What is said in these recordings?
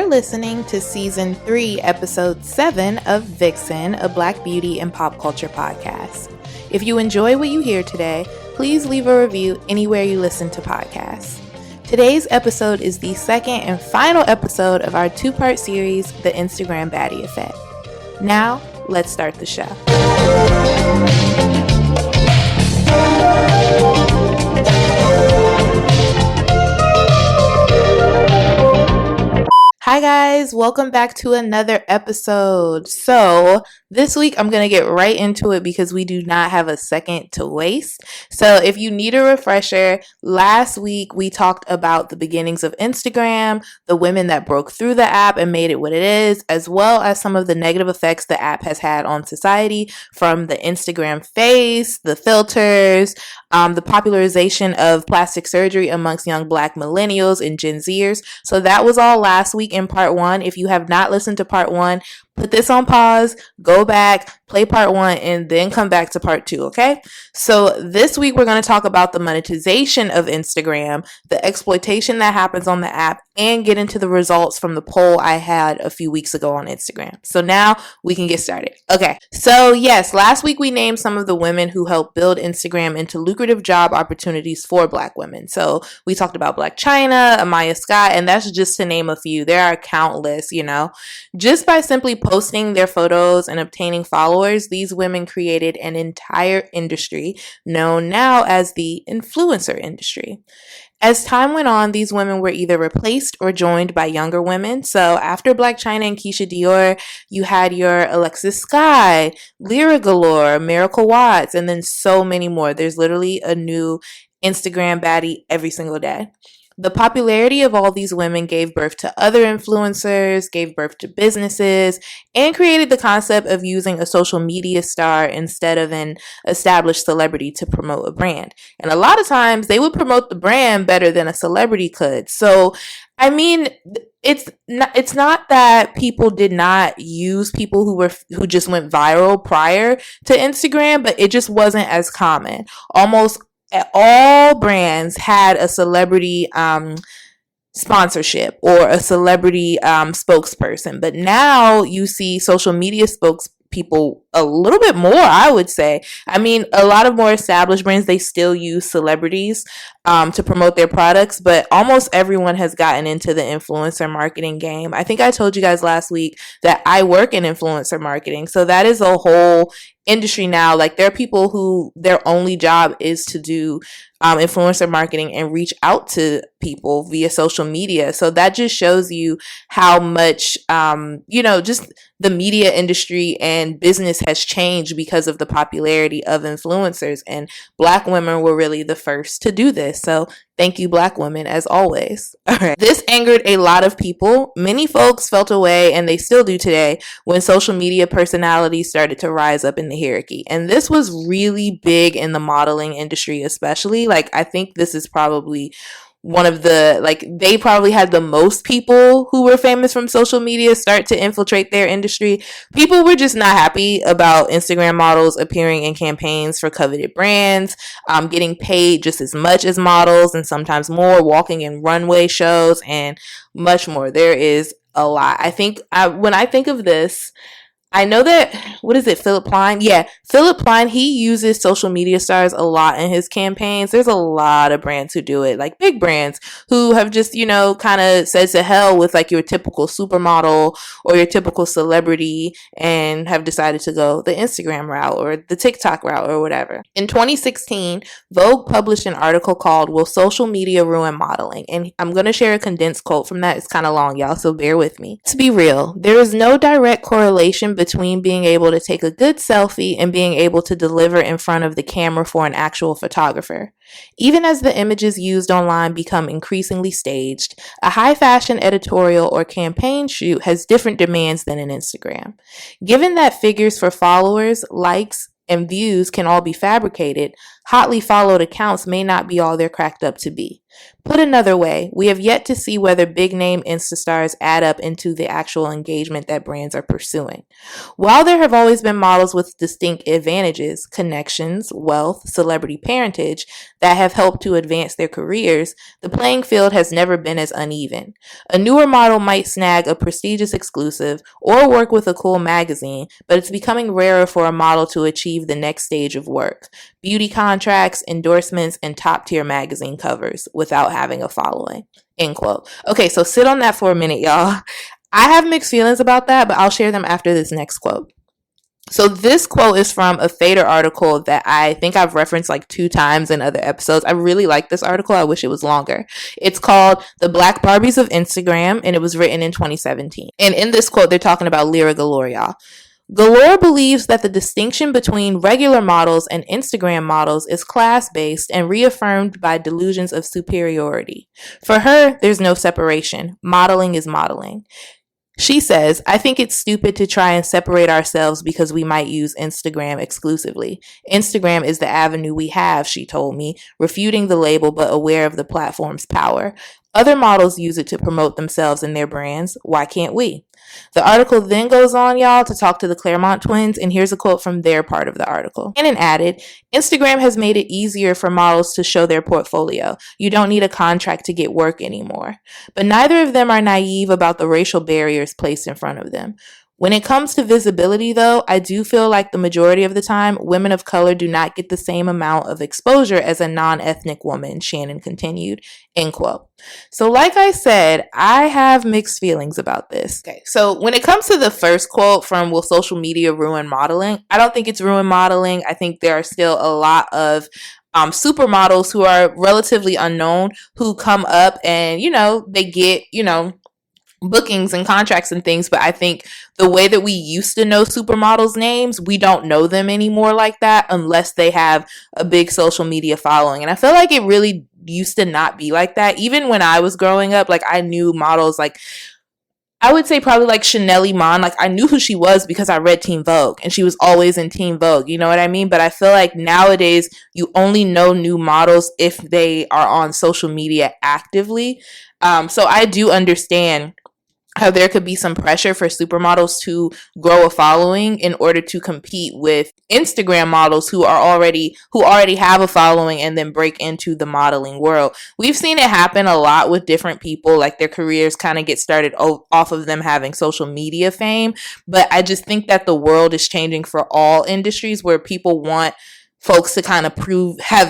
You're listening to Season 3, Episode 7 of Vixen, a Black beauty and pop culture podcast. If you enjoy what you hear today, please leave a review anywhere you listen to podcasts. Today's episode is the second and final episode of our two-part series, The Instagram Baddie Effect. Now, let's start the show. Hi guys, welcome back to another episode. So this week I'm going to get right into it because we do not have a second to waste. So if you need a refresher, last week we talked about the beginnings of Instagram, the women that broke through the app and made it what it is, as well as some of the negative effects the app has had on society, from the Instagram face, the filters, the popularization of plastic surgery amongst young Black millennials and Gen Zers. So that was all last week in part 1. If you have not listened to part 1, put this on pause, go back, play part 1, and then come back to part 2, okay? So this week we're going to talk about the monetization of Instagram, the exploitation that happens on the app, and get into the results from the poll I had a few weeks ago on Instagram. So now we can get started. Okay, so yes, last week we named some of the women who helped build Instagram into lucrative job opportunities for Black women. So we talked about Black China, Amaya Scott, and that's just to name a few. There are countless, just by simply posting their photos and obtaining followers, these women created an entire industry known now as the influencer industry. As time went on, these women were either replaced or joined by younger women. So after Black China and Keisha Dior, you had your Alexis Sky, Lyra Galore, Miracle Watts, and then so many more. There's literally a new Instagram baddie every single day. The popularity of all these women gave birth to other influencers, gave birth to businesses, and created the concept of using a social media star instead of an established celebrity to promote a brand. And a lot of times they would promote the brand better than a celebrity could. So, I mean, it's not that people did not use people who just went viral prior to Instagram, but it just wasn't as common. Almost all brands had a celebrity sponsorship or a celebrity spokesperson, but now you see social media spokespeople a little bit more, I would say. I mean, a lot of more established brands, they still use celebrities to promote their products, but almost everyone has gotten into the influencer marketing game. I think I told you guys last week that I work in influencer marketing, so that is a whole industry now. Like, there are people who their only job is to do influencer marketing and reach out to people via social media. So that just shows you how much, just the media industry and business has changed because of the popularity of influencers. And Black women were really the first to do this. So thank you, Black women, as always. All right. This angered a lot of people. Many folks felt away, and they still do today, when social media personalities started to rise up in the hierarchy. And this was really big in the modeling industry, especially. Like, I think this is probably one of the, they probably had the most people who were famous from social media start to infiltrate their industry. People were just not happy about Instagram models appearing in campaigns for coveted brands, getting paid just as much as models and sometimes more, walking in runway shows, and much more. There is a lot. I think when I think of this, I know that, Philip Plein? Yeah, Philip Plein, he uses social media stars a lot in his campaigns. There's a lot of brands who do it, like big brands who have just, kind of said to hell with like your typical supermodel or your typical celebrity and have decided to go the Instagram route or the TikTok route or whatever. In 2016, Vogue published an article called "Will Social Media Ruin Modeling?" And I'm going to share a condensed quote from that. It's kind of long, y'all, so bear with me. To be real, there is no direct correlation between being able to take a good selfie and being able to deliver in front of the camera for an actual photographer. Even as the images used online become increasingly staged, a high fashion editorial or campaign shoot has different demands than an Instagram. Given that figures for followers, likes, and views can all be fabricated, hotly followed accounts may not be all they're cracked up to be. Put another way, we have yet to see whether big name Insta stars add up into the actual engagement that brands are pursuing. While there have always been models with distinct advantages, connections, wealth, celebrity parentage that have helped to advance their careers, the playing field has never been as uneven. A newer model might snag a prestigious exclusive or work with a cool magazine, but it's becoming rarer for a model to achieve the next stage of work: beauty contracts, endorsements, and top-tier magazine covers without having a following. End quote. Okay, so sit on that for a minute, y'all. I have mixed feelings about that, but I'll share them after this next quote. So this quote is from a Fader article that I think I've referenced like 2 times in other episodes. I really like this article. I wish it was longer. It's called The Black Barbies of Instagram, and it was written in 2017. And in this quote, they're talking about Lyra Galore, y'all. Galore believes that the distinction between regular models and Instagram models is class-based and reaffirmed by delusions of superiority. For her, there's no separation. Modeling is modeling. She says, I think it's stupid to try and separate ourselves because we might use Instagram exclusively. Instagram is the avenue we have, she told me, refuting the label but aware of the platform's power. Other models use it to promote themselves and their brands. Why can't we? The article then goes on, y'all, to talk to the Claremont twins, and here's a quote from their part of the article. And it added, Instagram has made it easier for models to show their portfolio. You don't need a contract to get work anymore. But neither of them are naive about the racial barriers placed in front of them. When it comes to visibility, though, I do feel like the majority of the time, women of color do not get the same amount of exposure as a non-ethnic woman, Shannon continued, end quote. So like I said, I have mixed feelings about this. Okay, so when it comes to the first quote from Will Social Media Ruin Modeling? I don't think it's ruined modeling. I think there are still a lot of supermodels who are relatively unknown who come up and, they get, bookings and contracts and things, but I think the way that we used to know supermodels' names, we don't know them anymore like that unless they have a big social media following. And I feel like it really used to not be like that. Even when I was growing up, like I knew models like I would say probably like Chanel Iman. Like I knew who she was because I read Teen Vogue and she was always in Teen Vogue. You know what I mean? But I feel like nowadays you only know new models if they are on social media actively. So I do understand how there could be some pressure for supermodels to grow a following in order to compete with Instagram models who already have a following and then break into the modeling world. We've seen it happen a lot with different people, like their careers kind of get started off of them having social media fame. But I just think that the world is changing for all industries where people want folks to kind of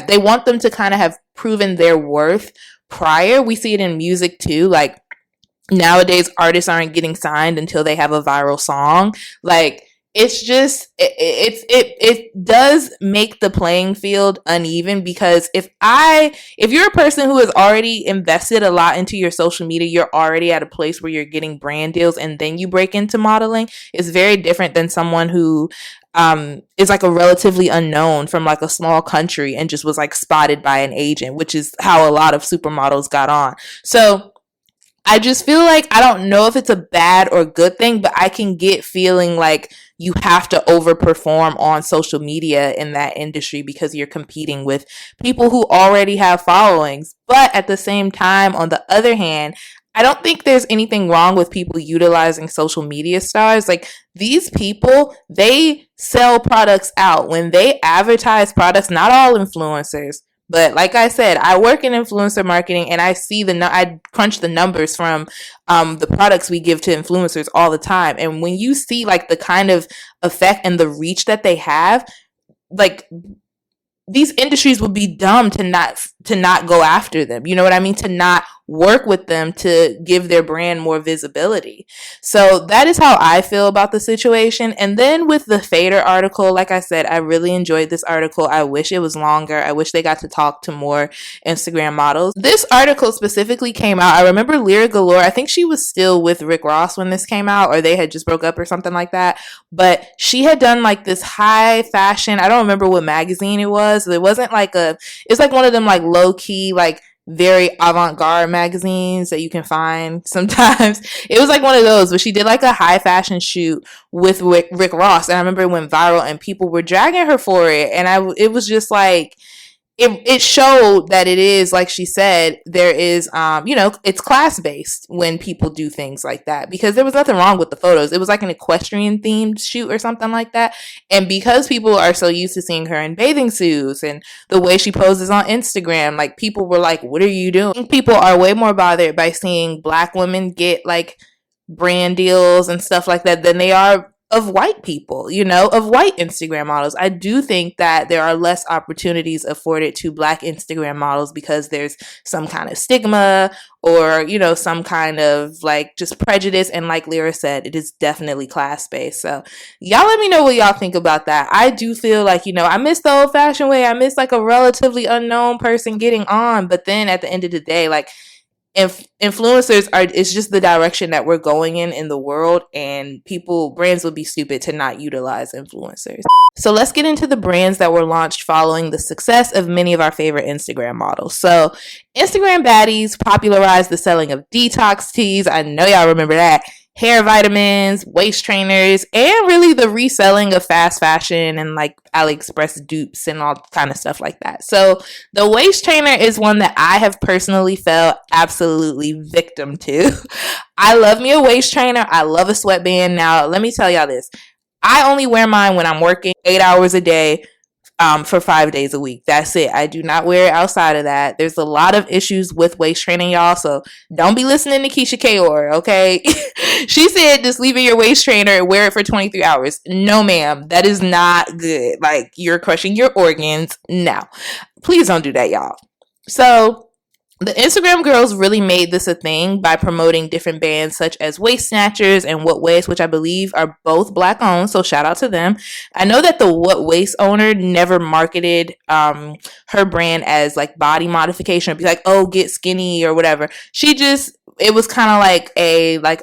they want them to kind of have proven their worth prior. We see it in music too, like nowadays artists aren't getting signed until they have a viral song. Like it's just it does make the playing field uneven, because if you're a person who has already invested a lot into your social media, you're already at a place where you're getting brand deals and then you break into modeling, it's very different than someone who is like a relatively unknown from like a small country and just was like spotted by an agent, which is how a lot of supermodels got on. So I just feel like, I don't know if it's a bad or good thing, but I can get feeling like you have to overperform on social media in that industry because you're competing with people who already have followings. But at the same time, on the other hand, I don't think there's anything wrong with people utilizing social media stars. Like these people, they sell products out. When they advertise products, not all influencers, but like I said, I work in influencer marketing and I see I crunch the numbers from the products we give to influencers all the time. And when you see like the kind of effect and the reach that they have, like these industries would be dumb to not go after them. You know what I mean? To not work with them to give their brand more visibility. So that is how I feel about the situation. And then with the Fader article, like I said, I really enjoyed this article. I wish it was longer. I wish they got to talk to more Instagram models. This article specifically came out. I remember Lyra Galore. I think she was still with Rick Ross when this came out, or they had just broke up or something like that. But she had done like this high fashion, I don't remember what magazine it was. It wasn't like it's like one of them like low key, like very avant-garde magazines that you can find sometimes. It was like one of those, but she did like a high fashion shoot with Rick Ross, and I remember it went viral and people were dragging her for it, and it was just like, it showed that it is, like she said, there is it's class based when people do things like that, because there was nothing wrong with the photos. It was like an equestrian themed shoot or something like that, and because people are so used to seeing her in bathing suits and the way she poses on Instagram, like people were like, what are you doing? I think people are way more bothered by seeing black women get like brand deals and stuff like that than they are of white people, of white Instagram models. I do think that there are less opportunities afforded to black Instagram models because there's some kind of stigma or, some kind of like just prejudice. And like Lyra said, it is definitely class based. So y'all let me know what y'all think about that. I do feel like, I miss the old fashioned way. I miss like a relatively unknown person getting on. But then at the end of the day, like, influencers it's just the direction that we're going in the world, and brands would be stupid to not utilize influencers. So let's get into the brands that were launched following the success of many of our favorite Instagram models. So Instagram baddies popularized the selling of detox teas. I know y'all remember that. Hair vitamins, waist trainers, and really the reselling of fast fashion and like AliExpress dupes and all kind of stuff like that. So the waist trainer is one that I have personally felt absolutely victim to. I love me a waist trainer. I love a sweatband. Now, let me tell y'all this. I only wear mine when I'm working 8 hours a day, for 5 days a week. That's it. I do not wear it outside of that. There's a lot of issues with waist training, y'all, so don't be listening to Keisha Kaur, okay? She said just leave in your waist trainer and wear it for 23 hours. No, ma'am. That is not good. Like, you're crushing your organs. No. Please don't do that, y'all. So the Instagram girls really made this a thing by promoting different bands such as Waist Snatchers and What Waist, which I believe are both black owned, so shout out to them. I know that the What Waist owner never marketed her brand as like body modification or be like, oh, get skinny or whatever. It was kind of like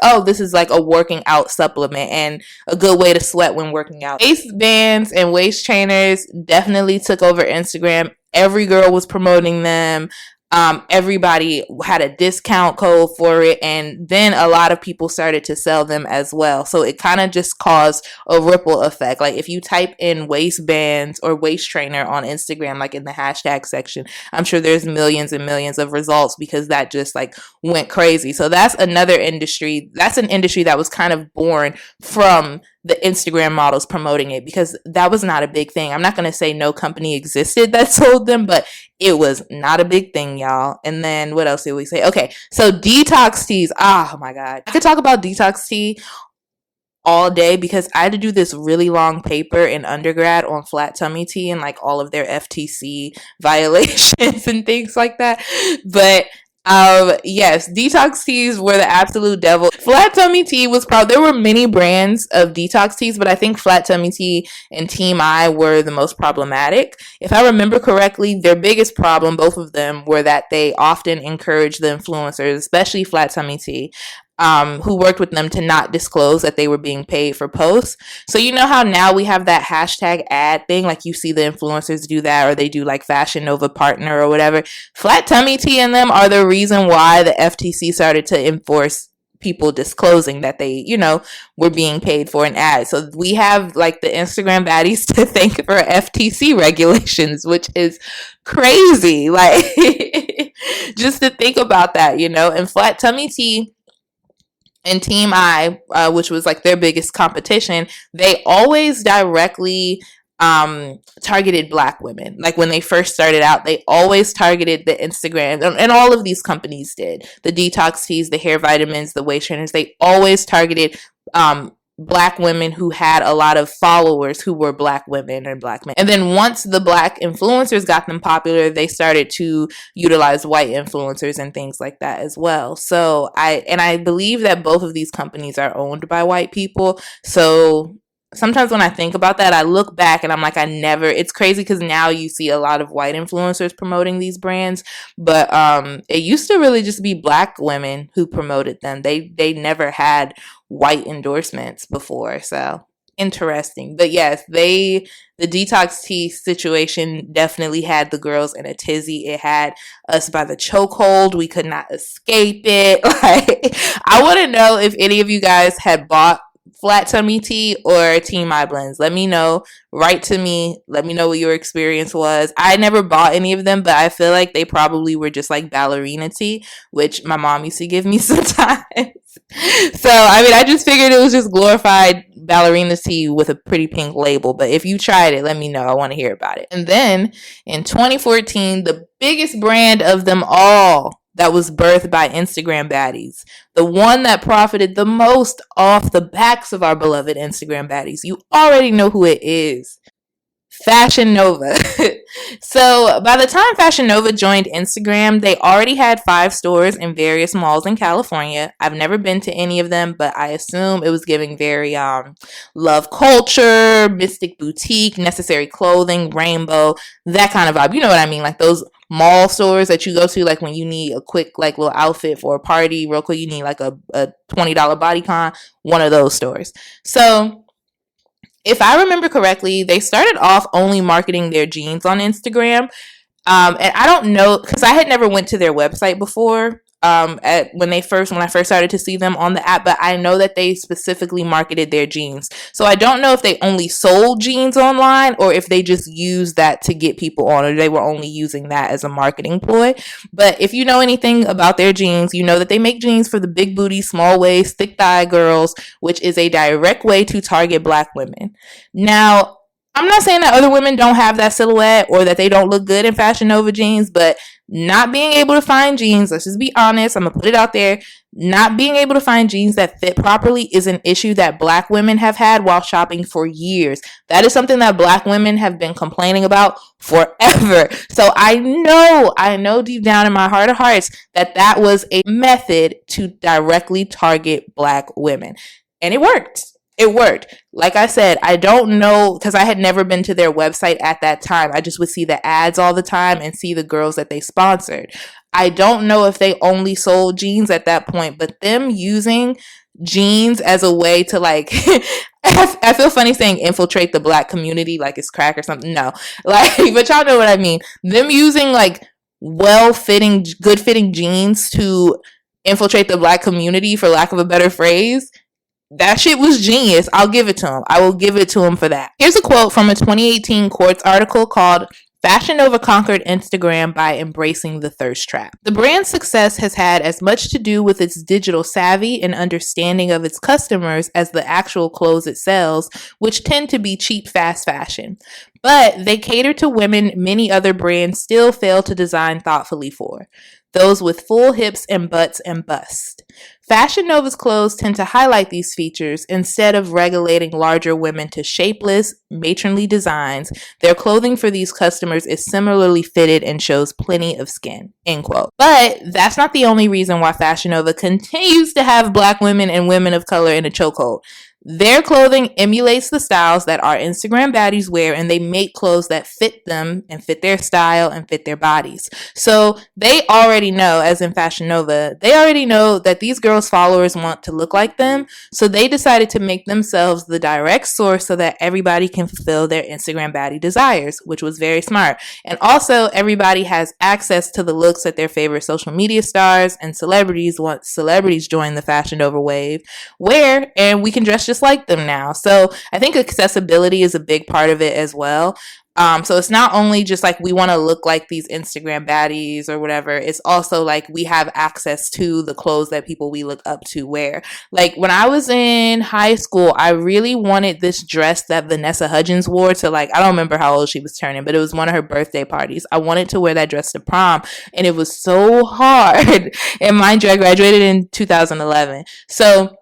oh, this is like a working out supplement and a good way to sweat when working out. Waistbands and waist trainers definitely took over Instagram. Every girl was promoting them. Everybody had a discount code for it, and then a lot of people started to sell them as well. So it kind of just caused a ripple effect. Like if you type in waistbands or waist trainer on Instagram, like in the hashtag section, I'm sure there's millions and millions of results because that just like went crazy. So that's another industry. That's an industry that was kind of born from the Instagram models promoting it, because that was not a big thing. I'm not going to say no company existed that sold them, but it was not a big thing, y'all. And then what else did we say? Okay, so detox teas. Oh my God. I could talk about detox tea all day because I had to do this really long paper in undergrad on flat tummy tea and like all of their FTC violations and things like that. But yes, detox teas were the absolute devil. Flat tummy tea was there were many brands of detox teas, but I think Flat Tummy Tea and Team I were the most problematic. If I remember correctly, their biggest problem, both of them, were that they often encouraged the influencers, especially Flat Tummy Tea, who worked with them, to not disclose that they were being paid for posts. So you know how now we have that hashtag ad thing, like you see the influencers do that, or they do like Fashion Nova partner or whatever. Flat Tummy Tea and them are the reason why the FTC started to enforce people disclosing that they, were being paid for an ad. So we have like the Instagram baddies to thank for FTC regulations, which is crazy. Like just to think about that, and Flat Tummy Tea and Team I, which was like their biggest competition, they always directly targeted black women. Like when they first started out, they always targeted the Instagram, and all of these companies did. The detox teas, the hair vitamins, the waist trainers, they always targeted black women who had a lot of followers who were black women or black men. And then once the black influencers got them popular, they started to utilize white influencers and things like that as well. So I believe that both of these companies are owned by white people. So sometimes when I think about that, I look back and I'm like, it's crazy because now you see a lot of white influencers promoting these brands, but it used to really just be black women who promoted them. They never had white endorsements before. So interesting. But yes, the detox tea situation definitely had the girls in a tizzy. It had us by the chokehold. We could not escape it. Like, I want to know if any of you guys had bought flat tummy tee or Team My Blends? Let me know. Write to me. Let me know what your experience was. I never bought any of them, but I feel like they probably were just like ballerina tee, which my mom used to give me sometimes. So, I mean, I just figured it was just glorified ballerina tee with a pretty pink label. But if you tried it, let me know. I want to hear about it. And then in 2014, the biggest brand of them all that was birthed by Instagram baddies, the one that profited the most off the backs of our beloved Instagram baddies. You already know who it is. Fashion Nova. So by the time Fashion Nova joined Instagram, they already had 5 stores in various malls in California. I've never been to any of them, but I assume it was giving very love culture, mystic boutique, necessary clothing, rainbow, that kind of vibe. You know what I mean? Like those mall stores that you go to, like when you need a quick like little outfit for a party real quick, you need like a $20 bodycon, one of those stores. So if I remember correctly, they started off only marketing their jeans on Instagram. And I don't know, because I had never went to their website before when I first started to see them on the app, but I know that they specifically marketed their jeans. So I don't know if they only sold jeans online or if they just used that to get people on, or they were only using that as a marketing ploy. But if you know anything about their jeans, you know that they make jeans for the big booty, small waist, thick thigh girls, which is a direct way to target Black women. Now, I'm not saying that other women don't have that silhouette or that they don't look good in Fashion Nova jeans, but not being able to find jeans, let's just be honest, I'm going to put it out there, not being able to find jeans that fit properly is an issue that Black women have had while shopping for years. That is something that Black women have been complaining about forever. So I know deep down in my heart of hearts that was a method to directly target Black women. And it worked. It worked. Like I said, I don't know, because I had never been to their website at that time. I just would see the ads all the time and see the girls that they sponsored. I don't know if they only sold jeans at that point, but them using jeans as a way to like, I feel funny saying infiltrate the Black community like it's crack or something. No, like, but y'all know what I mean. Them using like well-fitting, good-fitting jeans to infiltrate the Black community, for lack of a better phrase. That shit was genius. I'll give it to him. I will give it to him for that. Here's a quote from a 2018 Quartz article called Fashion Nova Conquered Instagram by Embracing the Thirst Trap. The brand's success has had as much to do with its digital savvy and understanding of its customers as the actual clothes it sells, which tend to be cheap, fast fashion. But they cater to women many other brands still fail to design thoughtfully for. Those with full hips and butts and bust. Fashion Nova's clothes tend to highlight these features instead of regulating larger women to shapeless, matronly designs. Their clothing for these customers is similarly fitted and shows plenty of skin, end quote. But that's not the only reason why Fashion Nova continues to have Black women and women of color in a chokehold. Their clothing emulates the styles that our Instagram baddies wear, and they make clothes that fit them and fit their style and fit their bodies. So they already know, as in Fashion Nova, they already know that these girls' followers want to look like them. So they decided to make themselves the direct source so that everybody can fulfill their Instagram baddie desires, which was very smart. And also everybody has access to the looks that their favorite social media stars and celebrities once celebrities join the Fashion Nova wave wear, and we can dress just like them now. So I think accessibility is a big part of it as well. So it's not only just like we want to look like these Instagram baddies or whatever. It's also like we have access to the clothes that people we look up to wear. Like when I was in high school, I really wanted this dress that Vanessa Hudgens wore to, like, I don't remember how old she was turning, but it was one of her birthday parties. I wanted to wear that dress to prom, and it was so hard. And mind you, I graduated in 2011. So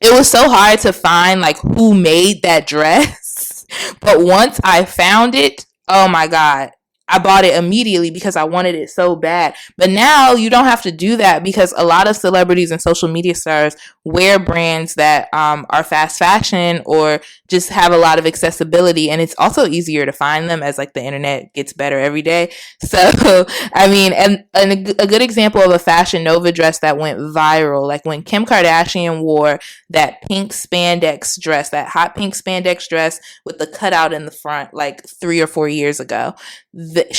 it was so hard to find like who made that dress. But once I found it, oh my God, I bought it immediately because I wanted it so bad. But now you don't have to do that because a lot of celebrities and social media stars wear brands that are fast fashion or just have a lot of accessibility. And it's also easier to find them as like the internet gets better every day. So, I mean, and a good example of a Fashion Nova dress that went viral, like when Kim Kardashian wore that pink spandex dress, that hot pink spandex dress with the cutout in the front like 3 or 4 years ago.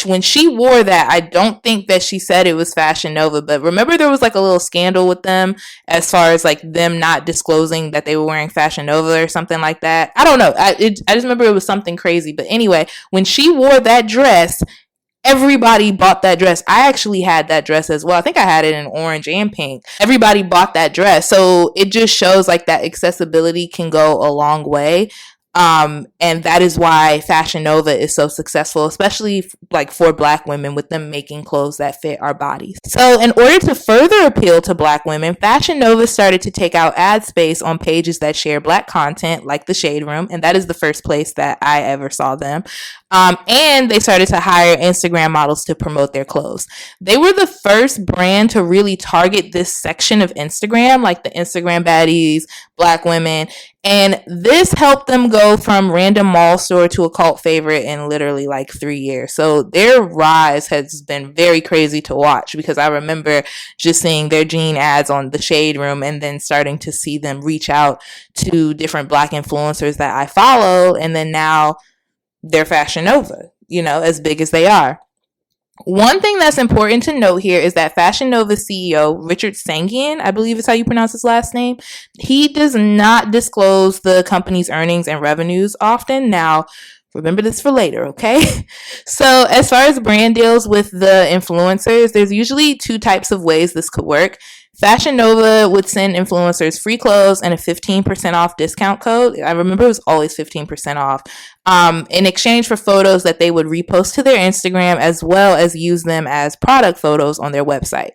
when she wore that, I don't think that she said it was Fashion Nova, but remember there was like a little scandal with them as far as like them not disclosing that they were wearing Fashion Nova or something like that. I don't know. I just remember it was something crazy. But anyway, when she wore that dress, everybody bought that dress. I actually had that dress as well. I think I had it in orange and pink. Everybody bought that dress. So it just shows like that accessibility can go a long way. And that is why Fashion Nova is so successful, especially like for Black women, with them making clothes that fit our bodies. So in order to further appeal to Black women, Fashion Nova started to take out ad space on pages that share Black content, like the Shade Room, and that is the first place that I ever saw them. And they started to hire Instagram models to promote their clothes. They were the first brand to really target this section of Instagram, like the Instagram baddies, Black women. And this helped them go from random mall store to a cult favorite in literally like 3 years. So their rise has been very crazy to watch, because I remember just seeing their jean ads on the Shade Room and then starting to see them reach out to different Black influencers that I follow. And then now they're Fashion Nova, as big as they are. One thing that's important to note here is that Fashion Nova CEO, Richard Sangian, I believe is how you pronounce his last name, he does not disclose the company's earnings and revenues often. Now, remember this for later, okay? So as far as brand deals with the influencers, there's usually two types of ways this could work. Fashion Nova would send influencers free clothes and a 15% off discount code. I remember it was always 15% off, in exchange for photos that they would repost to their Instagram, as well as use them as product photos on their website.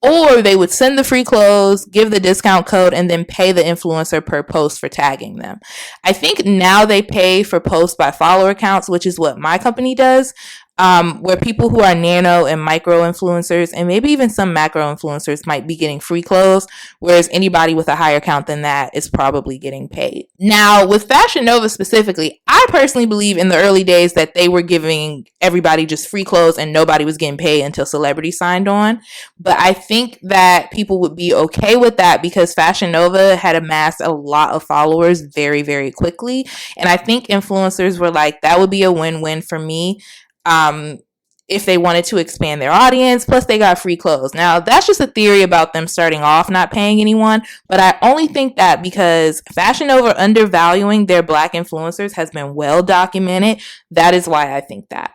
Or they would send the free clothes, give the discount code, and then pay the influencer per post for tagging them. I think now they pay for posts by follower counts, which is what my company does. Where people who are nano and micro influencers, and maybe even some macro influencers, might be getting free clothes, whereas anybody with a higher count than that is probably getting paid. Now, with Fashion Nova specifically, I personally believe in the early days that they were giving everybody just free clothes and nobody was getting paid until celebrities signed on. But I think that people would be okay with that because Fashion Nova had amassed a lot of followers very, very quickly. And I think influencers were like, that would be a win-win for me. If they wanted to expand their audience, plus they got free clothes. Now, that's just a theory about them starting off not paying anyone, but I only think that because Fashion Nova undervaluing their Black influencers has been well documented. That is why I think that.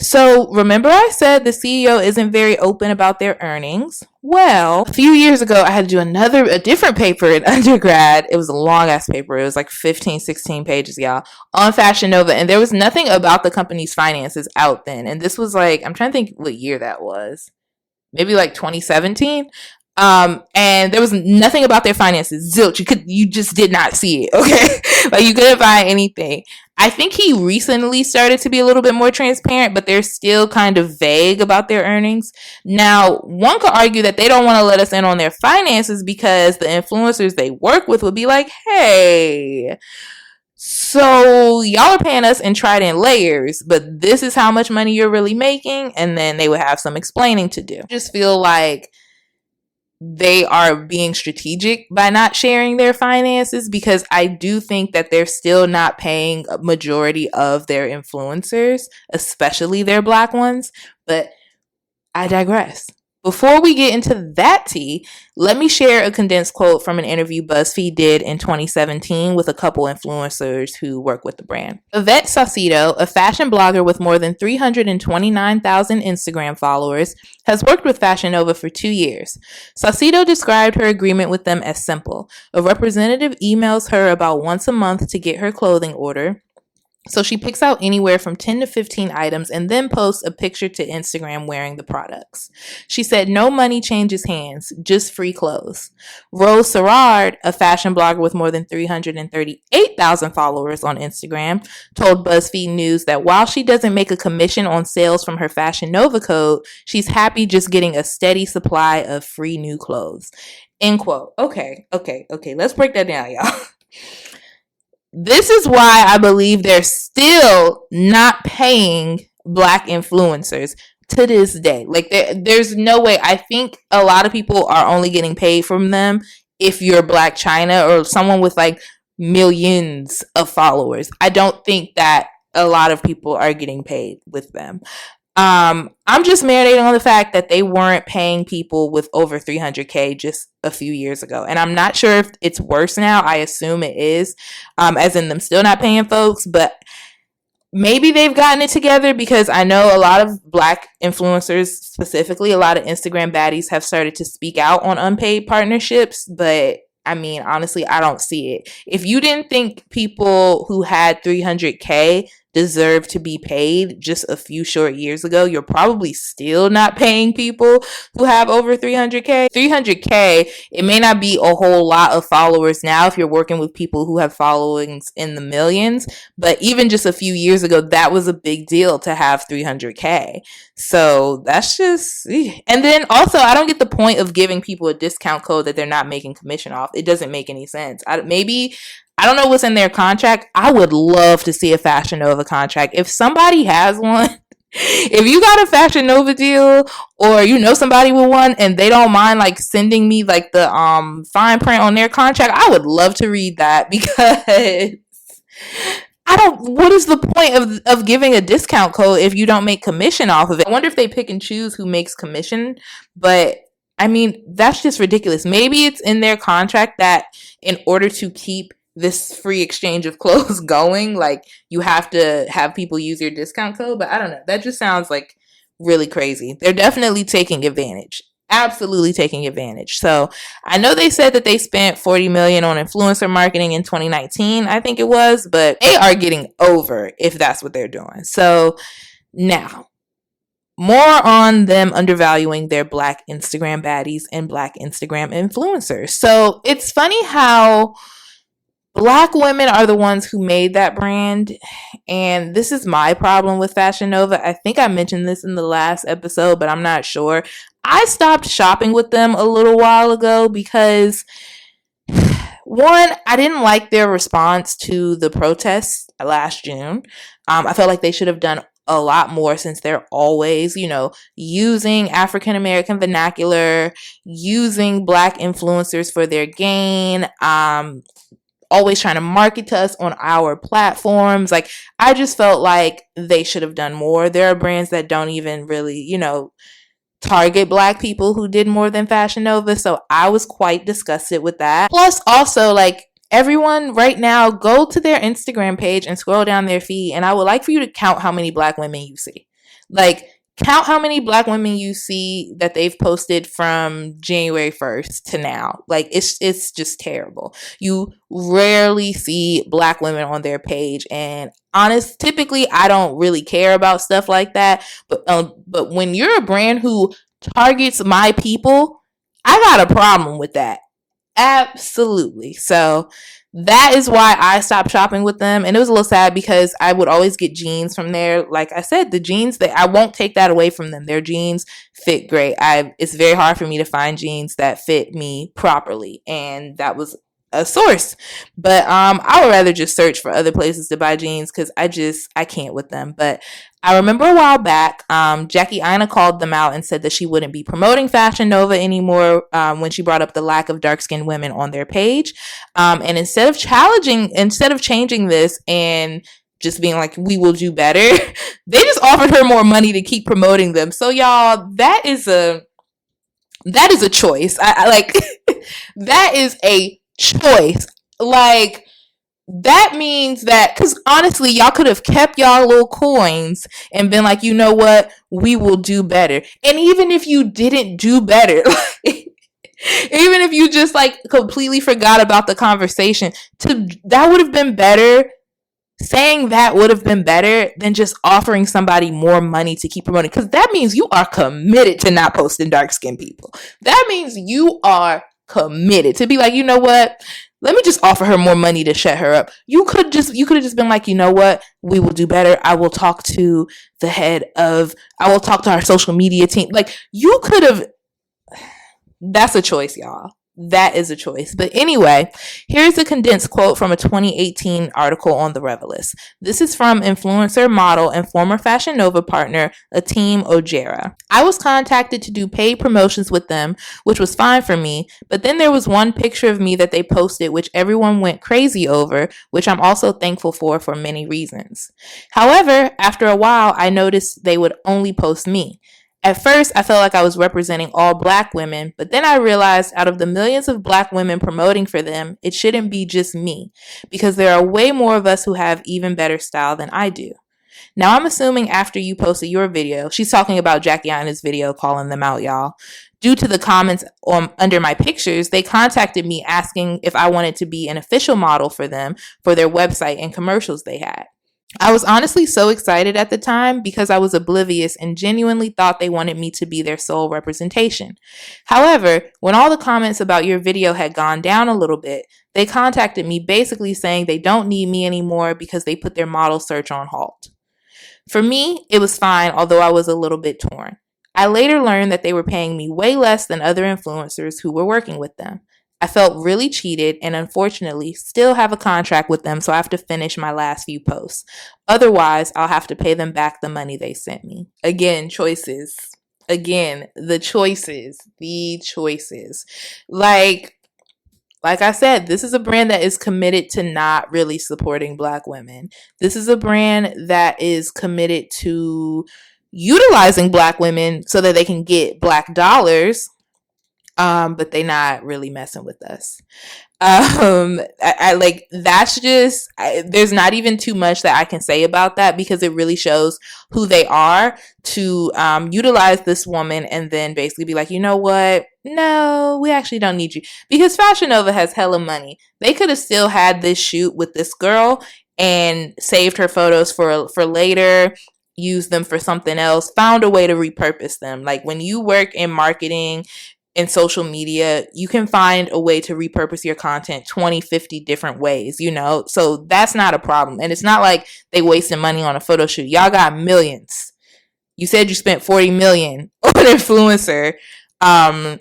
So remember I said the CEO isn't very open about their earnings? Well, a few years ago, I had to do a different paper in undergrad. It was a long ass paper. It was like 15, 16 pages, y'all, on Fashion Nova. And there was nothing about the company's finances out then. And this was like, I'm trying to think what year that was. Maybe like 2017. And there was nothing about their finances. Zilch. You just did not see it. Okay. Like you couldn't find anything. I think he recently started to be a little bit more transparent, but they're still kind of vague about their earnings. Now, one could argue that they don't want to let us in on their finances because the influencers they work with would be like, hey, so y'all are paying us in Trident layers, but this is how much money you're really making. And then they would have some explaining to do. I just feel like they are being strategic by not sharing their finances, because I do think that they're still not paying a majority of their influencers, especially their Black ones. But I digress. Before we get into that tea, let me share a condensed quote from an interview BuzzFeed did in 2017 with a couple influencers who work with the brand. Yvette Saucedo, a fashion blogger with more than 329,000 Instagram followers, has worked with Fashion Nova for 2 years. Saucedo described her agreement with them as simple. A representative emails her about once a month to get her clothing order. So she picks out anywhere from 10 to 15 items and then posts a picture to Instagram wearing the products. She said no money changes hands, just free clothes. Rose Serrard, a fashion blogger with more than 338,000 followers on Instagram, told BuzzFeed News that while she doesn't make a commission on sales from her Fashion Nova code, she's happy just getting a steady supply of free new clothes. End quote. Okay. Let's break that down, y'all. This is why I believe they're still not paying Black influencers to this day. Like there's no way. I think a lot of people are only getting paid from them if you're Black China or someone with like millions of followers. I don't think that a lot of people are getting paid with them. I'm just marinating on the fact that they weren't paying people with over 300K just a few years ago. And I'm not sure if it's worse now. I assume it is, as in them still not paying folks, but maybe they've gotten it together, because I know a lot of Black influencers, specifically a lot of Instagram baddies, have started to speak out on unpaid partnerships. But I mean, honestly, I don't see it. If you didn't think people who had 300K deserve to be paid just a few short years ago, you're probably still not paying people who have over 300K. 300K, it may not be a whole lot of followers now if you're working with people who have followings in the millions, but even just a few years ago, that was a big deal to have 300K. So that's just, and then also, I don't get the point of giving people a discount code that they're not making commission off. It doesn't make any sense. I don't know what's in their contract. I would love to see a Fashion Nova contract. If somebody has one, if you got a Fashion Nova deal, or you know somebody with one and they don't mind like sending me like the fine print on their contract, I would love to read that, because what is the point of giving a discount code if you don't make commission off of it? I wonder if they pick and choose who makes commission, but I mean, that's just ridiculous. Maybe it's in their contract that in order to keep this free exchange of clothes going, like, you have to have people use your discount code, but I don't know. That just sounds like really crazy. They're definitely taking advantage. Absolutely taking advantage. So I know they said that they spent $40 million on influencer marketing in 2019, I think it was, but they are getting over if that's what they're doing. So now, more on them undervaluing their Black Instagram baddies and Black Instagram influencers. So it's funny how Black women are the ones who made that brand, and this is my problem with Fashion Nova. I think I mentioned this in the last episode, but I'm not sure. I stopped shopping with them a little while ago because, one, I didn't like their response to the protests last June. I felt like they should have done a lot more, since they're always, using African American vernacular, using Black influencers for their gain, always trying to market to us on our platforms. Like, I just felt like they should have done more. There are brands that don't even really, target Black people who did more than Fashion Nova. So I was quite disgusted with that. Plus, also, like, everyone right now, go to their Instagram page and scroll down their feed, and I would like for you to count how many Black women you see. Like, count how many Black women you see that they've posted from January 1st to now. Like, it's just terrible. You rarely see Black women on their page, and typically I don't really care about stuff like that. But when you're a brand who targets my people, I got a problem with that. Absolutely. So that is why I stopped shopping with them. And it was a little sad, because I would always get jeans from there. Like I said, the jeans, I won't take that away from them. Their jeans fit great. It's very hard for me to find jeans that fit me properly, and that was a source. But I would rather just search for other places to buy jeans, because I can't with them. But I remember a while back, Jackie Aina called them out and said that she wouldn't be promoting Fashion Nova anymore, when she brought up the lack of dark-skinned women on their page. And instead of changing this and just being like, we will do better, they just offered her more money to keep promoting them. So y'all, that is a choice. I like that is a choice. Like, that means that, because honestly, y'all could have kept y'all little coins and been like, you know what, we will do better. And even if you didn't do better, even if you just like completely forgot about the conversation, that would have been better. Saying that would have been better than just offering somebody more money to keep promoting, because that means you are committed to not posting dark-skinned people. That means you are committed to be like, you know what, let me just offer her more money to shut her up. You could have just been like, you know what, we will do better. I will talk to our social media team. Like, you could have. That's a choice, y'all. that is a choice. But anyway, here's a condensed quote from a 2018 article on the Revelist. This is from influencer, model, and former Fashion Nova partner Ateem Ojera. I was contacted to do paid promotions with them, which was fine for me, but then there was one picture of me that they posted which everyone went crazy over, which I'm also thankful for many reasons. However, after a while, I noticed they would only post me. At first, I felt like I was representing all Black women, but then I realized out of the millions of Black women promoting for them, it shouldn't be just me, because there are way more of us who have even better style than I do. Now, I'm assuming after you posted your video, she's talking about Jackie Aina's video calling them out, y'all. Due to the comments under my pictures, they contacted me asking if I wanted to be an official model for them for their website and commercials they had. I was honestly so excited at the time because I was oblivious and genuinely thought they wanted me to be their sole representation. However, when all the comments about your video had gone down a little bit, they contacted me basically saying they don't need me anymore because they put their model search on halt. For me, it was fine, although I was a little bit torn. I later learned that they were paying me way less than other influencers who were working with them. I felt really cheated and unfortunately still have a contract with them, so I have to finish my last few posts. Otherwise, I'll have to pay them back the money they sent me. Again, choices. Again, the choices. Like I said, this is a brand that is committed to not really supporting Black women. This is a brand that is committed to utilizing Black women so that they can get Black dollars. But they not really messing with us. I like, that's just, there's not even too much that I can say about that because it really shows who they are to utilize this woman and then basically be like, you know what? No, we actually don't need you. Because Fashion Nova has hella money. They could have still had this shoot with this girl and saved her photos for later, used them for something else, found a way to repurpose them. Like when you work in marketing, in social media, you can find a way to repurpose your content 20, 50 different ways, you know? So that's not a problem. And it's not like they wasting money on a photo shoot. Y'all got millions. You said you spent $40 million on influencer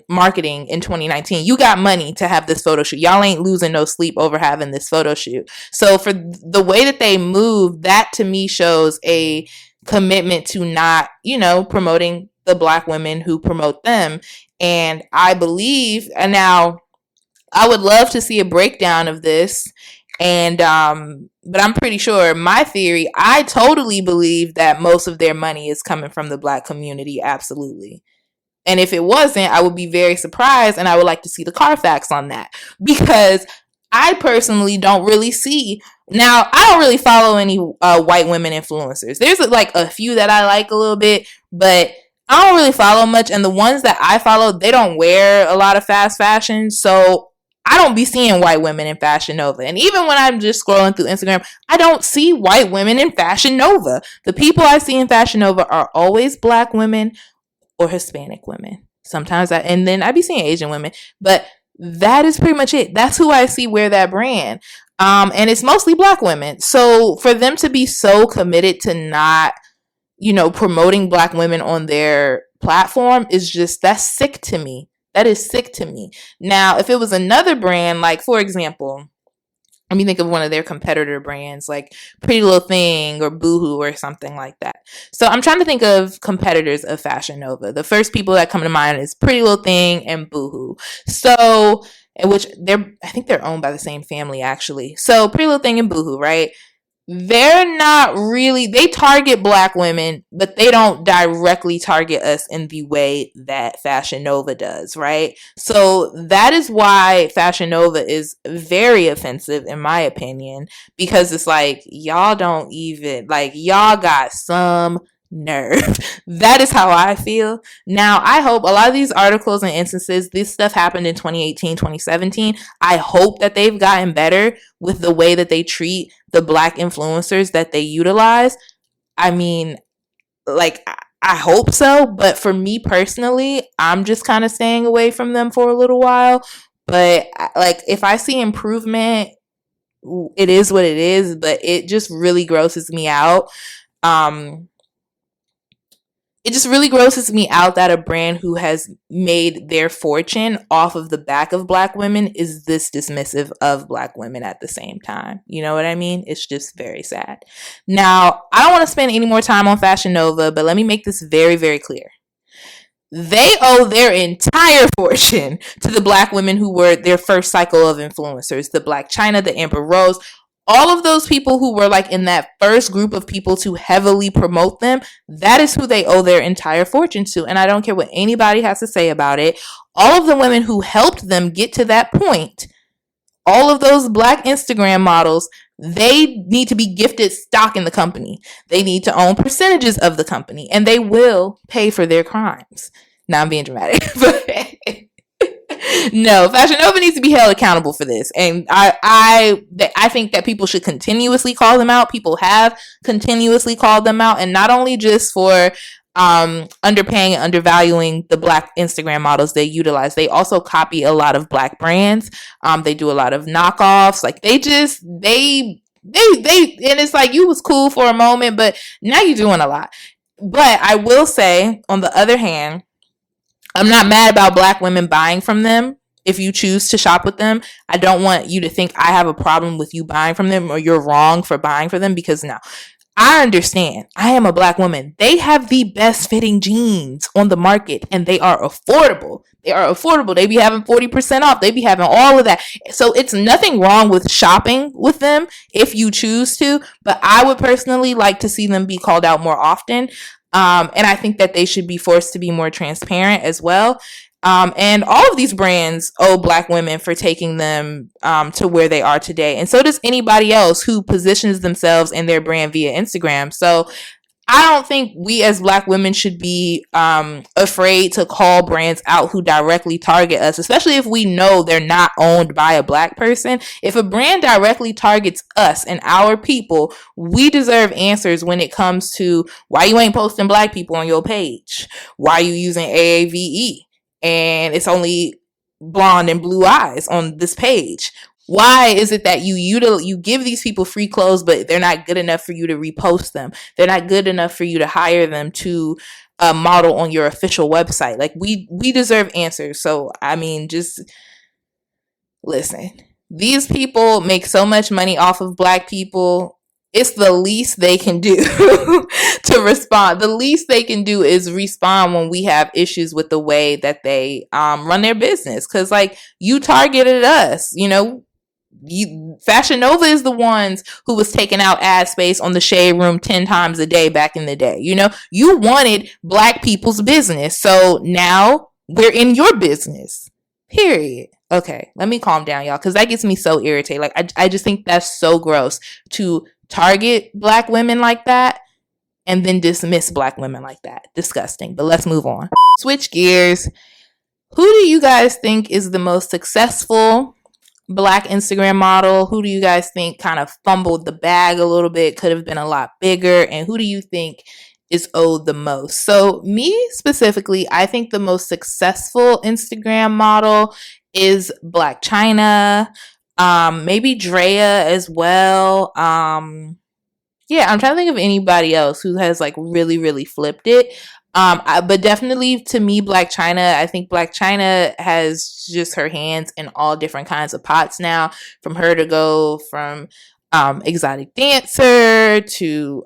marketing in 2019. You got money to have this photo shoot. Y'all ain't losing no sleep over having this photo shoot. So for the way that they move, that to me shows a commitment to not, you know, promoting the Black women who promote them. And I believe, and now I would love to see a breakdown of this. And, but I'm pretty sure my theory, I totally believe that most of their money is coming from the Black community. Absolutely. And if it wasn't, I would be very surprised. And I would like to see the Carfax on that because I personally don't really see. Now, I don't really follow any white women influencers. There's like a few that I like a little bit, but I don't really follow much, and the ones that I follow, they don't wear a lot of fast fashion, so I don't be seeing white women in Fashion Nova. And even when I'm just scrolling through Instagram, I don't see white women in Fashion Nova. The people I see in Fashion Nova are always Black women or Hispanic women. Sometimes and then I be seeing Asian women, but that is pretty much it. That's who I see wear that brand. And it's mostly Black women. So for them to be so committed to not, you know, promoting Black women on their platform is just, that's sick to me. That is sick to me. Now, if it was another brand, like, for example, let me think of one of their competitor brands, like Pretty Little Thing or Boohoo or something like that. So I'm trying to think of competitors of Fashion Nova. The first people that come to mind is Pretty Little Thing and Boohoo. So, which I think they're owned by the same family, actually. So Pretty Little Thing and Boohoo, right? They're not really, they target Black women, but they don't directly target us in the way that Fashion Nova does, right? So that is why Fashion Nova is very offensive, in my opinion, because it's like, y'all don't even, like, y'all got some nerve. That is how I feel. Now, I hope a lot of these articles and instances, this stuff happened in 2018, 2017. I hope that they've gotten better with the way that they treat the Black influencers that they utilize. I mean, like, I hope so. But for me personally, I'm just kind of staying away from them for a little while. But like, if I see improvement, it is what it is. But it just really grosses me out. it just really grosses me out that a brand who has made their fortune off of the back of Black women is this dismissive of Black women at the same time. You know what I mean? It's just very sad. Now, I don't want to spend any more time on Fashion Nova, but let me make this very, very clear. They owe their entire fortune to the Black women who were their first cycle of influencers, the Black China, the Amber Rose, all of those people who were like in that first group of people to heavily promote them. That is who they owe their entire fortune to. And I don't care what anybody has to say about it. All of the women who helped them get to that point, all of those Black Instagram models, they need to be gifted stock in the company. They need to own percentages of the company, and they will pay for their crimes. Now I'm being dramatic, but no, Fashion Nova needs to be held accountable for this. And I think that people should continuously call them out. People have continuously called them out, and not only just for underpaying and undervaluing the Black Instagram models they utilize. They also copy a lot of Black brands. They do a lot of knockoffs. Like they and it's like, you was cool for a moment, but now you're doing a lot. But I will say, on the other hand, I'm not mad about Black women buying from them. If you choose to shop with them, I don't want you to think I have a problem with you buying from them or you're wrong for buying for them, because no. I understand. I am a Black woman. They have the best fitting jeans on the market, and they are affordable. They are affordable. They be having 40% off. They be having all of that. So it's nothing wrong with shopping with them if you choose to, but I would personally like to see them be called out more often. And I think that they should be forced to be more transparent as well. And all of these brands owe Black women for taking them to where they are today. And so does anybody else who positions themselves and their brand via Instagram. So I don't think we as Black women should be afraid to call brands out who directly target us, especially if we know they're not owned by a Black person. If a brand directly targets us and our people, we deserve answers when it comes to why you ain't posting Black people on your page, why you using AAVE. And it's only blonde and blue eyes on this page. Why is it that you give these people free clothes, but they're not good enough for you to repost them? They're not good enough for you to hire them to model on your official website. Like we deserve answers. So, I mean, just listen. These people make so much money off of Black people. It's the least they can do to respond. The least they can do is respond when we have issues with the way that they run their business. Because, like, you targeted us, you know. Fashion Nova is the ones who was taking out ad space on the Shade Room 10 times a day back in the day. You know, you wanted Black people's business. So now we're in your business. Period. Okay, let me calm down, y'all, because that gets me so irritated. Like, I just think that's so gross to target Black women like that and then dismiss Black women like that. Disgusting. But let's move on. Switch gears. Who do you guys think is the most successful Black Instagram model? Who do you guys think kind of fumbled the bag a little bit, could have been a lot bigger? And who do you think is owed the most? So me specifically, I think the most successful Instagram model is Black China. Maybe Drea as well. Yeah, I'm trying to think of anybody else who has like really, really flipped it. But definitely to me, Black China, I think Black China has just her hands in all different kinds of pots now. From her to go from exotic dancer to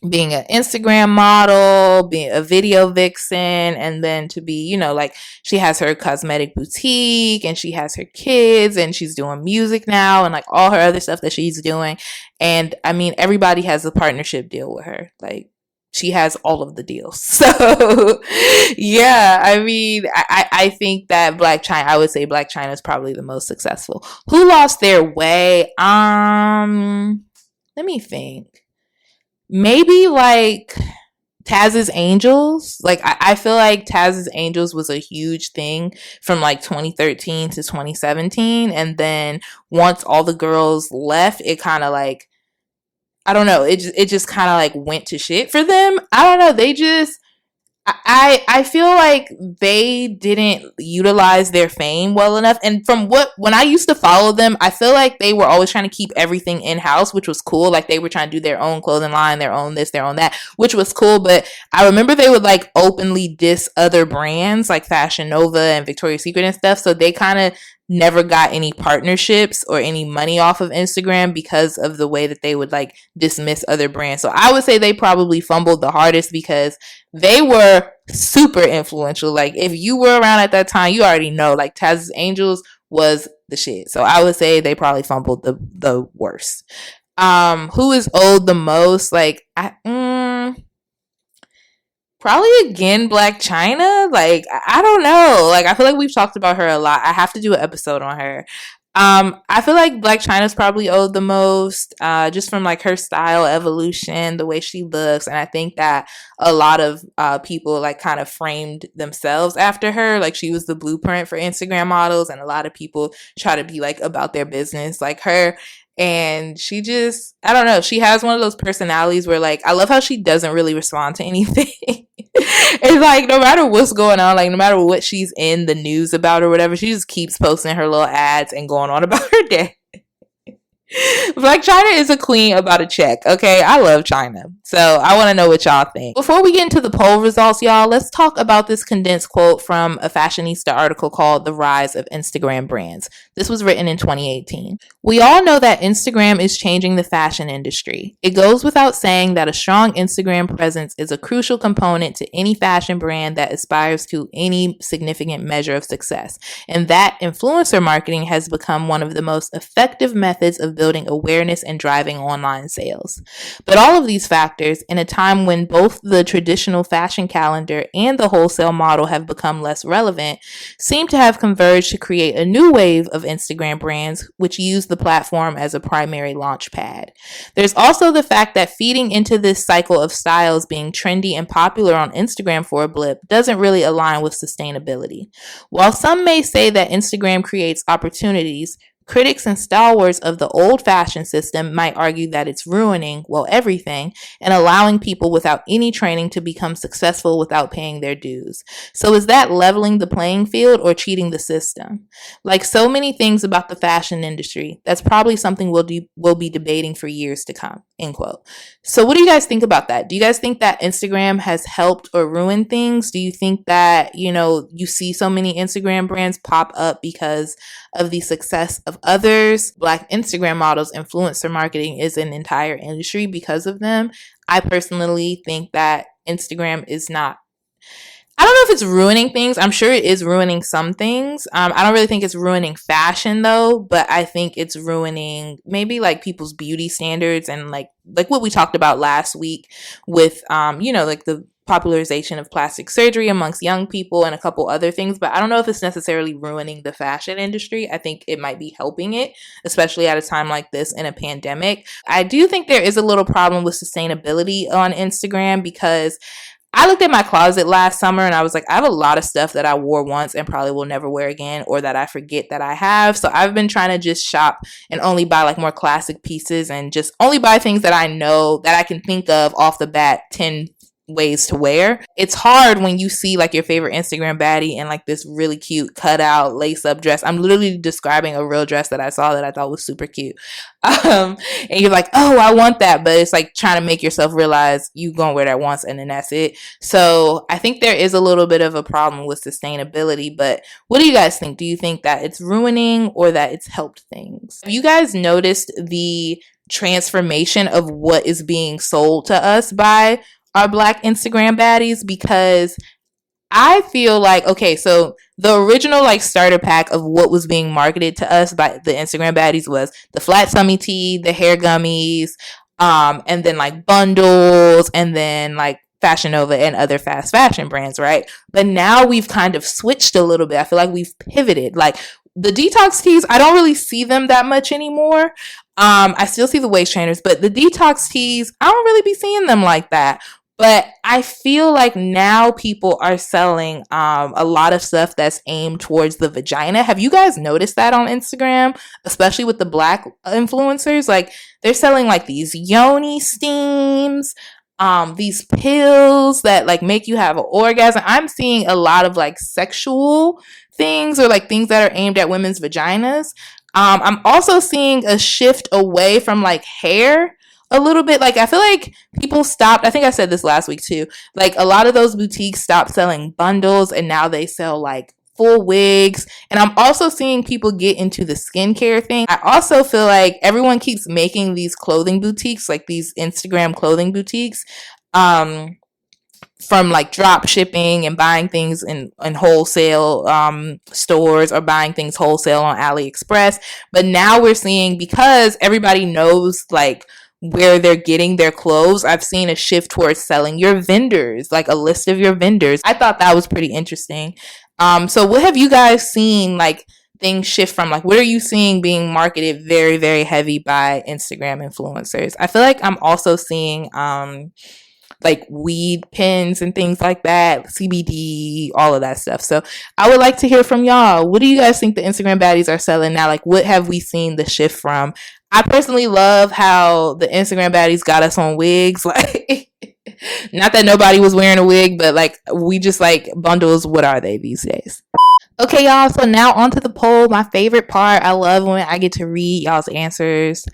being an Instagram model, being a video vixen, and then to be, you know, like she has her cosmetic boutique and she has her kids and she's doing music now and like all her other stuff that she's doing. And I mean, everybody has a partnership deal with her. Like, she has all of the deals. So yeah, I mean, I think that Black China, I would say Black China is probably the most successful. Who lost their way? Let me think. Maybe like Taz's Angels. Like I feel like Taz's Angels was a huge thing from like 2013 to 2017. And then once all the girls left, it kind of like, I don't know, it just kind of like went to shit for them. I don't know. I feel like they didn't utilize their fame well enough. And when I used to follow them, I feel like they were always trying to keep everything in house, which was cool. Like they were trying to do their own clothing line, their own this, their own that, which was cool. But I remember they would like openly diss other brands like Fashion Nova and Victoria's Secret and stuff. So they kind of never got any partnerships or any money off of Instagram because of the way that they would like dismiss other brands. So I would say they probably fumbled the hardest because they were super influential. Like if you were around at that time, you already know like Taz's Angels was the shit. So I would say they probably fumbled the worst. Who is owed the most? Like probably again Black China. Like I don't know. Like I feel like we've talked about her a lot. I have to do an episode on her. I feel like Black China's probably owed the most, just from like her style evolution, the way she looks, and I think that a lot of people like kind of framed themselves after her. Like she was the blueprint for Instagram models, and a lot of people try to be like about their business like her. And she just, I don't know, she has one of those personalities where like, I love how she doesn't really respond to anything. It's like, no matter what's going on, like no matter what she's in the news about or whatever, she just keeps posting her little ads and going on about her day. Black China is a queen about a check, okay? I love China. So I want to know what y'all think. Before we get into the poll results, y'all, let's talk about this condensed quote from a Fashionista article called The Rise of Instagram Brands. This was written in 2018. We all know that Instagram is changing the fashion industry. It goes without saying that a strong Instagram presence is a crucial component to any fashion brand that aspires to any significant measure of success. And that influencer marketing has become one of the most effective methods of building awareness and driving online sales. But all of these factors, in a time when both the traditional fashion calendar and the wholesale model have become less relevant, seem to have converged to create a new wave of Instagram brands which use the platform as a primary launch pad. There's also the fact that feeding into this cycle of styles being trendy and popular on Instagram for a blip doesn't really align with sustainability. While some may say that Instagram creates opportunities, critics and stalwarts of the old-fashioned system might argue that it's ruining, well, everything, and allowing people without any training to become successful without paying their dues. So is that leveling the playing field or cheating the system? Like so many things about the fashion industry, that's probably something we'll be debating for years to come, end quote. So what do you guys think about that? Do you guys think that Instagram has helped or ruined things? Do you think that, you see so many Instagram brands pop up because of the success of others? Black Instagram models, influencer marketing is an entire industry because of them. I personally think that Instagram is not, I don't know if it's ruining things. I'm sure it is ruining some things. I don't really think it's ruining fashion though, but I think it's ruining maybe like people's beauty standards and like what we talked about last week with, like the popularization of plastic surgery amongst young people and a couple other things, but I don't know if it's necessarily ruining the fashion industry. I think it might be helping it, especially at a time like this in a pandemic. I do think there is a little problem with sustainability on Instagram because I looked at my closet last summer and I was like, I have a lot of stuff that I wore once and probably will never wear again, or that I forget that I have. So I've been trying to just shop and only buy like more classic pieces and just only buy things that I know that I can think of off the bat 10 ways to wear. It's hard when you see like your favorite Instagram baddie in like this really cute cutout lace up dress. I'm literally describing a real dress that I saw that I thought was super cute. And you're like, oh, I want that. But it's like trying to make yourself realize you gonna wear that once and then that's it. So I think there is a little bit of a problem with sustainability. But what do you guys think? Do you think that it's ruining or that it's helped things? Have you guys noticed the transformation of what is being sold to us by our Black Instagram baddies? Because I feel like, okay, so the original like starter pack of what was being marketed to us by the Instagram baddies was the flat tummy tea, the hair gummies, and then like bundles, and then like Fashion Nova and other fast fashion brands, right? But now we've kind of switched a little bit. I feel like we've pivoted. Like the detox teas, I don't really see them that much anymore. I still see the waist trainers, but the detox teas, I don't really be seeing them like that. But I feel like now people are selling a lot of stuff that's aimed towards the vagina. Have you guys noticed that on Instagram, especially with the Black influencers? Like they're selling like these yoni steams. these pills that like make you have an orgasm. I'm seeing a lot of like sexual things or like things that are aimed at women's vaginas. I'm also seeing a shift away from like hair a little bit. Like I feel like people stopped, I think I said this last week too, like a lot of those boutiques stopped selling bundles and now they sell like full wigs. And I'm also seeing people get into the skincare thing. I also feel like everyone keeps making these clothing boutiques, like these Instagram clothing boutiques, from like drop shipping and buying things in wholesale stores or buying things wholesale on AliExpress. But now we're seeing, because everybody knows like where they're getting their clothes, I've seen a shift towards selling your vendors, like a list of your vendors. I thought that was pretty interesting. So what have you guys seen, like things shift from? Like what are you seeing being marketed very, very heavy by Instagram influencers? I feel like I'm also seeing like weed pens and things like that, CBD, all of that stuff. So I would like to hear from y'all. What do you guys think the Instagram baddies are selling now? Like what have we seen the shift from? I personally love how the Instagram baddies got us on wigs. Like, not that nobody was wearing a wig, but like we just like bundles. What are they these days? Okay, y'all. So now onto the poll. My favorite part. I love when I get to read y'all's answers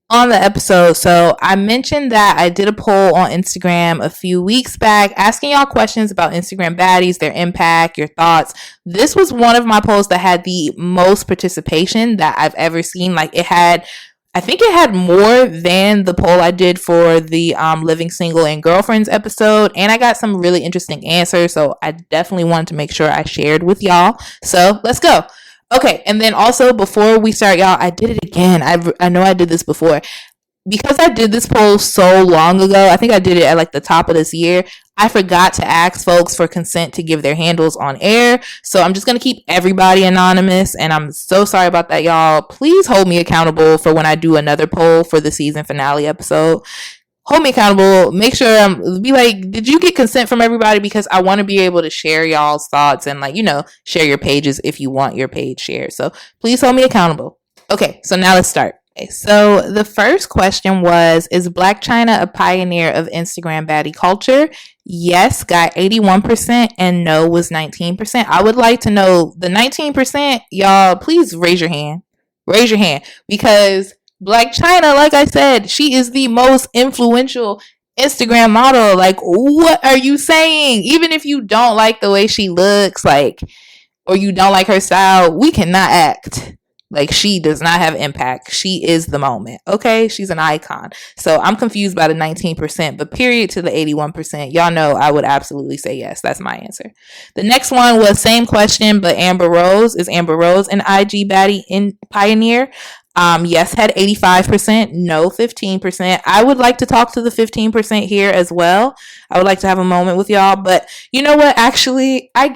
on the episode. So I mentioned that I did a poll on Instagram a few weeks back asking y'all questions about Instagram baddies, their impact, your thoughts. This was one of my polls that had the most participation that I've ever seen. Like I think it had more than the poll I did for the Living Single and Girlfriends episode. And I got some really interesting answers. So I definitely wanted to make sure I shared with y'all. So let's go. Okay, and then also before we start, y'all, I did it again. I know I did this before. Because I did this poll so long ago, I think I did it at like the top of this year, I forgot to ask folks for consent to give their handles on air. So I'm just going to keep everybody anonymous, and I'm so sorry about that, y'all. Please hold me accountable for when I do another poll for the season finale episode. Hold me accountable. Make sure be like, did you get consent from everybody? Because I want to be able to share y'all's thoughts and like, share your pages if you want your page shared. So please hold me accountable. Okay, so now let's start. Okay, so the first question was, is Blac Chyna a pioneer of Instagram baddie culture? Yes, got 81%, and no was 19%. I would like to know the 19%, y'all, please raise your hand. Raise your hand, because Blac Chyna, like I said, she is the most influential Instagram model. Like, what are you saying? Even if you don't like the way she looks, like, or you don't like her style, we cannot act like she does not have impact. She is the moment. Okay, she's an icon. So I'm confused by the 19%, but period to the 81%. Y'all know I would absolutely say yes. That's my answer. The next one was same question, but Amber Rose. Is Amber Rose an IG baddie in pioneer? Yes had 85%, no 15%. I would like to talk to the 15% here as well. I would like to have a moment with y'all, but you know what? Actually, I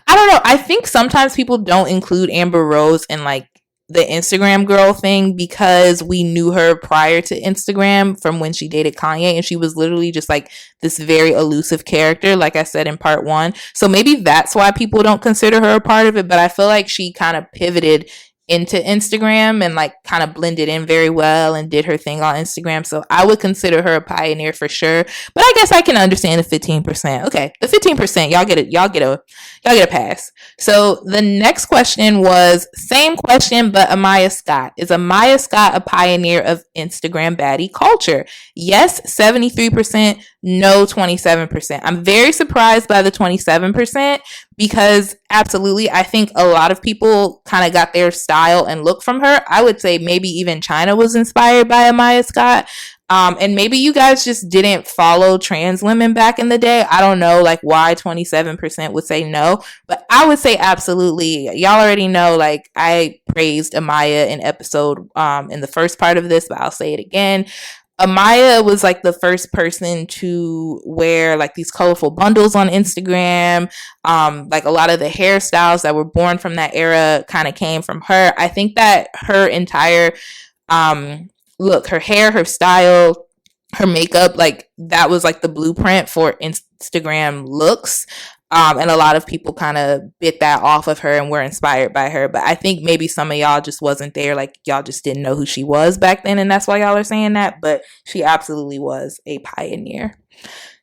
don't know. I think sometimes people don't include Amber Rose in like the Instagram girl thing because we knew her prior to Instagram from when she dated Kanye, and she was literally just like this very elusive character, like I said in part 1. So maybe that's why people don't consider her a part of it, but I feel like she kind of pivoted into Instagram and like kind of blended in very well and did her thing on Instagram. So I would consider her a pioneer for sure. But I guess I can understand the 15%. Okay, the 15%, y'all get a pass. So the next question was same question, but Amaya Scott. Is Amaya Scott a pioneer of Instagram baddie culture? Yes, 73%, no 27%. I'm very surprised by the 27% because absolutely, I think a lot of people kind of got their style and look from her. I would say maybe even China was inspired by Amaya Scott. And maybe you guys just didn't follow trans women back in the day. I don't know like why 27% would say no, but I would say absolutely. Y'all already know, like I praised Amaya in episode, in the first part of this, but I'll say it again. Amaya was like the first person to wear like these colorful bundles on Instagram. Like a lot of the hairstyles that were born from that era kind of came from her. I think that her entire look, her hair, her style, her makeup, like that was like the blueprint for Instagram looks. And a lot of people kind of bit that off of her and were inspired by her. But I think maybe some of y'all just wasn't there. Like, y'all just didn't know who she was back then. And that's why y'all are saying that. But she absolutely was a pioneer.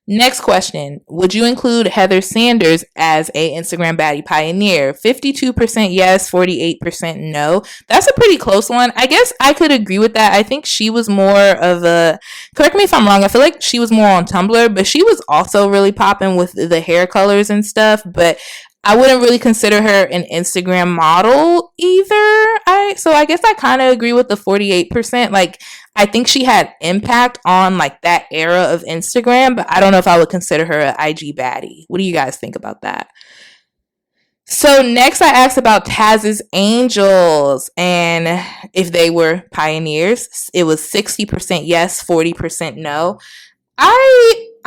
Next question. Would you include Heather Sanders as a Instagram baddie pioneer? 52% yes, 48% no. That's a pretty close one. I guess I could agree with that. I think she was more of a, correct me if I'm wrong, I feel like she was more on Tumblr, but she was also really popping with the hair colors and stuff. But I wouldn't really consider her an Instagram model either. So I guess I kind of agree with the 48%. Like, I think she had impact on like that era of Instagram, but I don't know if I would consider her an IG baddie. What do you guys think about that? So next I asked about Taz's Angels and if they were pioneers. It was 60% yes, 40% no.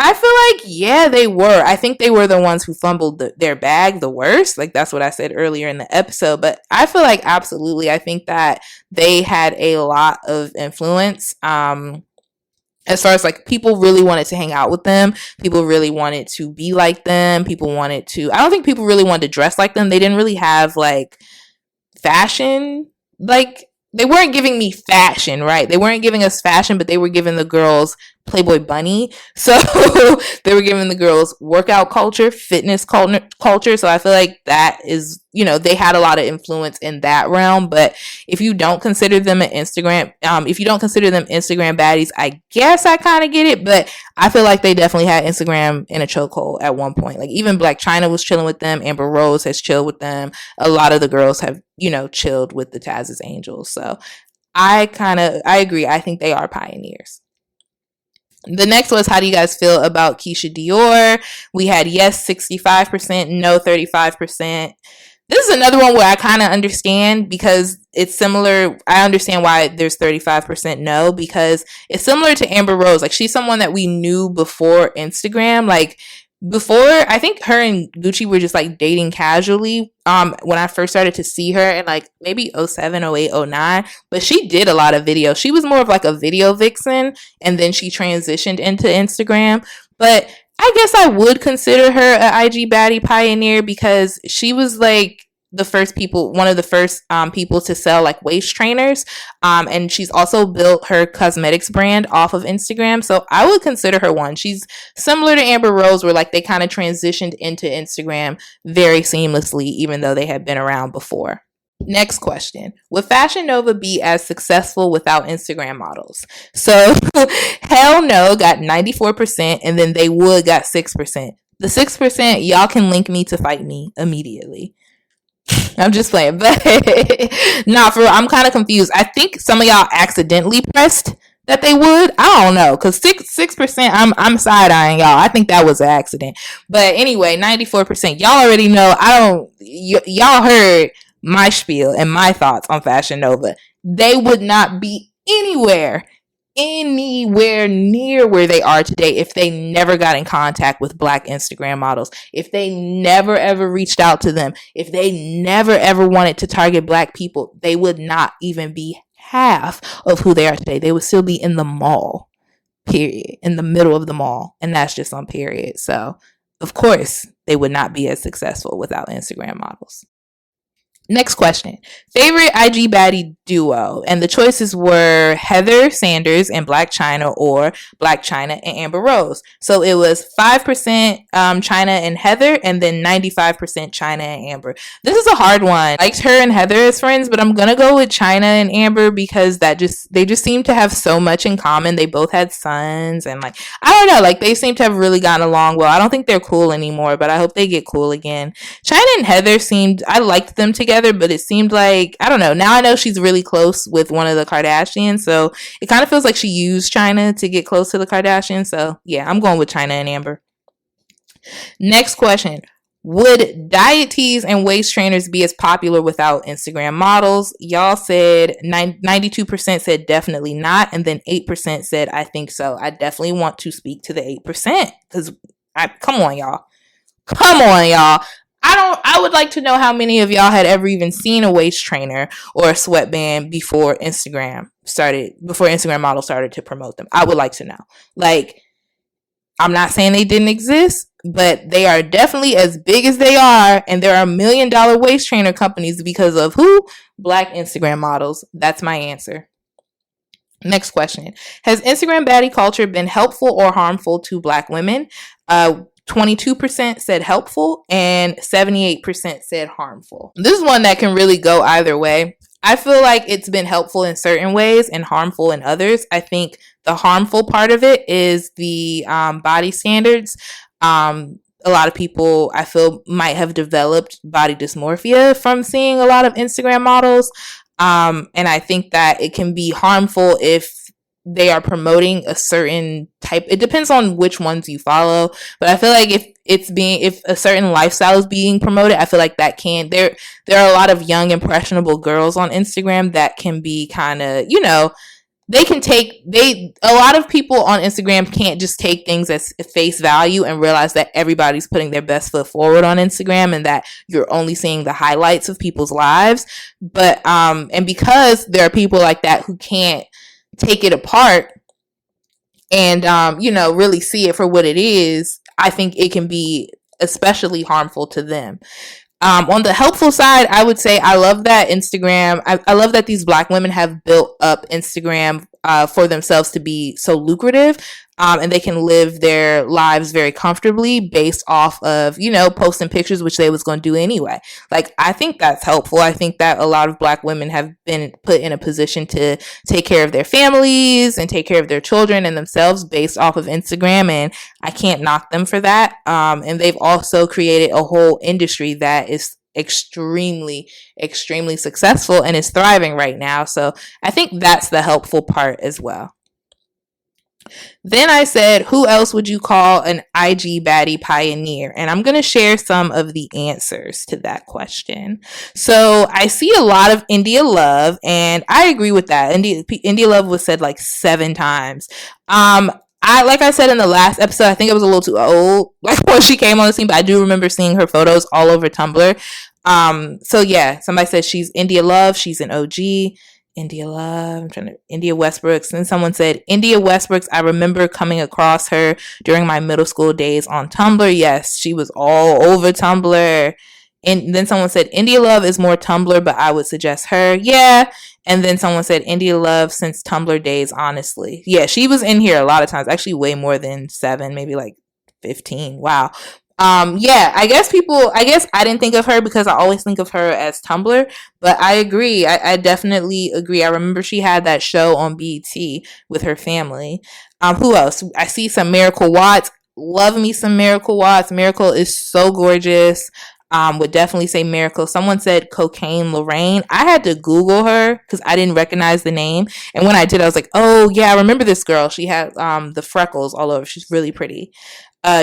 I feel like, yeah, they were. I think they were the ones who fumbled their bag the worst. Like, that's what I said earlier in the episode. But I feel like absolutely. I think that they had a lot of influence. As far as like people really wanted to hang out with them, people really wanted to be like them, I don't think people really wanted to dress like them. They didn't really have like fashion, like they weren't giving me fashion, right? They weren't giving us fashion, but they were giving the girls Playboy Bunny. So they were giving the girls workout culture, fitness culture. So I feel like that is, they had a lot of influence in that realm. But if you don't consider them Instagram baddies, I guess I kind of get it. But I feel like they definitely had Instagram in a chokehold at one point. Like even Black China was chilling with them. Amber Rose has chilled with them. A lot of the girls have, chilled with the Taz's Angels. So I agree. I think they are pioneers. The next was, how do you guys feel about Keisha Dior? We had yes 65%, no 35%. This is another one where I kind of understand because it's similar. I understand why there's 35% no, because it's similar to Amber Rose. Like, she's someone that we knew before Instagram. Like, before, I think her and Gucci were just like dating casually when I first started to see her in like maybe 07, 08, 09. But she did a lot of videos. She was more of like a video vixen, and then she transitioned into Instagram. But I guess I would consider her an IG baddie pioneer because she was like one of the first people to sell like waist trainers. And she's also built her cosmetics brand off of Instagram. So I would consider her one. She's similar to Amber Rose, where like they kind of transitioned into Instagram very seamlessly, even though they had been around before. Next question. Would Fashion Nova be as successful without Instagram models? So hell no got 94%, and then they would got 6%. The 6%, y'all can link me to fight me immediately. I'm just playing, but nah, for real, I'm kind of confused. I think some of y'all accidentally pressed that they would. I don't know, because 6%, I'm side-eyeing y'all. I think that was an accident. But anyway, 94%. Y'all already know. Y'all heard my spiel and my thoughts on Fashion Nova. They would not be anywhere near where they are today if they never got in contact with Black Instagram models, if they never ever reached out to them, if they never ever wanted to target Black people. They would not even be half of who they are today. They would still be in the mall, period, in the middle of the mall, and that's just on period. So of course they would not be as successful without Instagram models. Next question. Favorite IG baddie duo? And the choices were Heather Sanders and Black China, or Black China and Amber Rose. So it was 5% China and Heather, and then 95% China and Amber. This is a hard one. I liked her and Heather as friends, but I'm gonna go with China and Amber because they just seem to have so much in common. They both had sons, and like, I don't know, like they seem to have really gotten along well. I don't think they're cool anymore, but I hope they get cool again. China and Heather I liked them together, but it seemed like, I don't know, now I know she's really close with one of the Kardashians, so it kind of feels like she used China to get close to the Kardashians. So yeah, I'm going with China and Amber. Next question. Would diet tees and waist trainers be as popular without Instagram models? Y'all said 92% said definitely not, and then 8% said I think so. I definitely want to speak to the 8% because come on y'all. I would like to know how many of y'all had ever even seen a waist trainer or a sweatband before Instagram models started to promote them. I would like to know. Like, I'm not saying they didn't exist, but they are definitely as big as they are, and there are $1 million waist trainer companies because of who? Black Instagram models. That's my answer. Next question. Has Instagram baddie culture been helpful or harmful to Black women? 22% said helpful and 78% said harmful. This is one that can really go either way. I feel like it's been helpful in certain ways and harmful in others. I think the harmful part of it is the body standards. A lot of people, I feel, might have developed body dysmorphia from seeing a lot of Instagram models. And I think that it can be harmful if they are promoting a certain type. It depends on which ones you follow, but I feel like if a certain lifestyle is being promoted, I feel like that can, there are a lot of young impressionable girls on Instagram that can be kind of, a lot of people on Instagram can't just take things as face value and realize that everybody's putting their best foot forward on Instagram and that you're only seeing the highlights of people's lives. But, and because there are people like that who can't take it apart and, really see it for what it is, I think it can be especially harmful to them. On the helpful side, I would say I love that Instagram. I love that these Black women have built up Instagram for themselves to be so lucrative, and they can live their lives very comfortably based off of, posting pictures, which they was going to do anyway. Like, I think that's helpful. I think that a lot of Black women have been put in a position to take care of their families and take care of their children and themselves based off of Instagram, and I can't knock them for that. And they've also created a whole industry that is extremely successful and is thriving right now. So I think that's the helpful part as well. Then I said, who else would you call an IG baddie pioneer? And I'm going to share some of the answers to that question. So I see a lot of India Love, and I agree with that. India Love was said like 7 times. Like I said in the last episode, I think it was a little too old, like when she came on the scene, but I do remember seeing her photos all over Tumblr. So yeah, somebody said she's India Love. She's an OG. India Love. India Westbrooks. And someone said India Westbrooks. I remember coming across her during my middle school days on Tumblr. Yes, she was all over Tumblr. And then someone said India Love is more Tumblr, but I would suggest her. Yeah. And then someone said India Love since Tumblr days, honestly. Yeah, she was in here a lot of times. Actually, way more than 7, maybe like 15. Wow. Yeah, I guess I didn't think of her because I always think of her as Tumblr, but I agree. I definitely agree. I remember she had that show on BET with her family. Who else? I see some Miracle Watts. Love me some Miracle Watts. Miracle is so gorgeous. Would definitely say Miracle. Someone said Cocaine Lorraine. I had to Google her because I didn't recognize the name. And when I did, I was like, oh yeah, I remember this girl. She had the freckles all over. She's really pretty.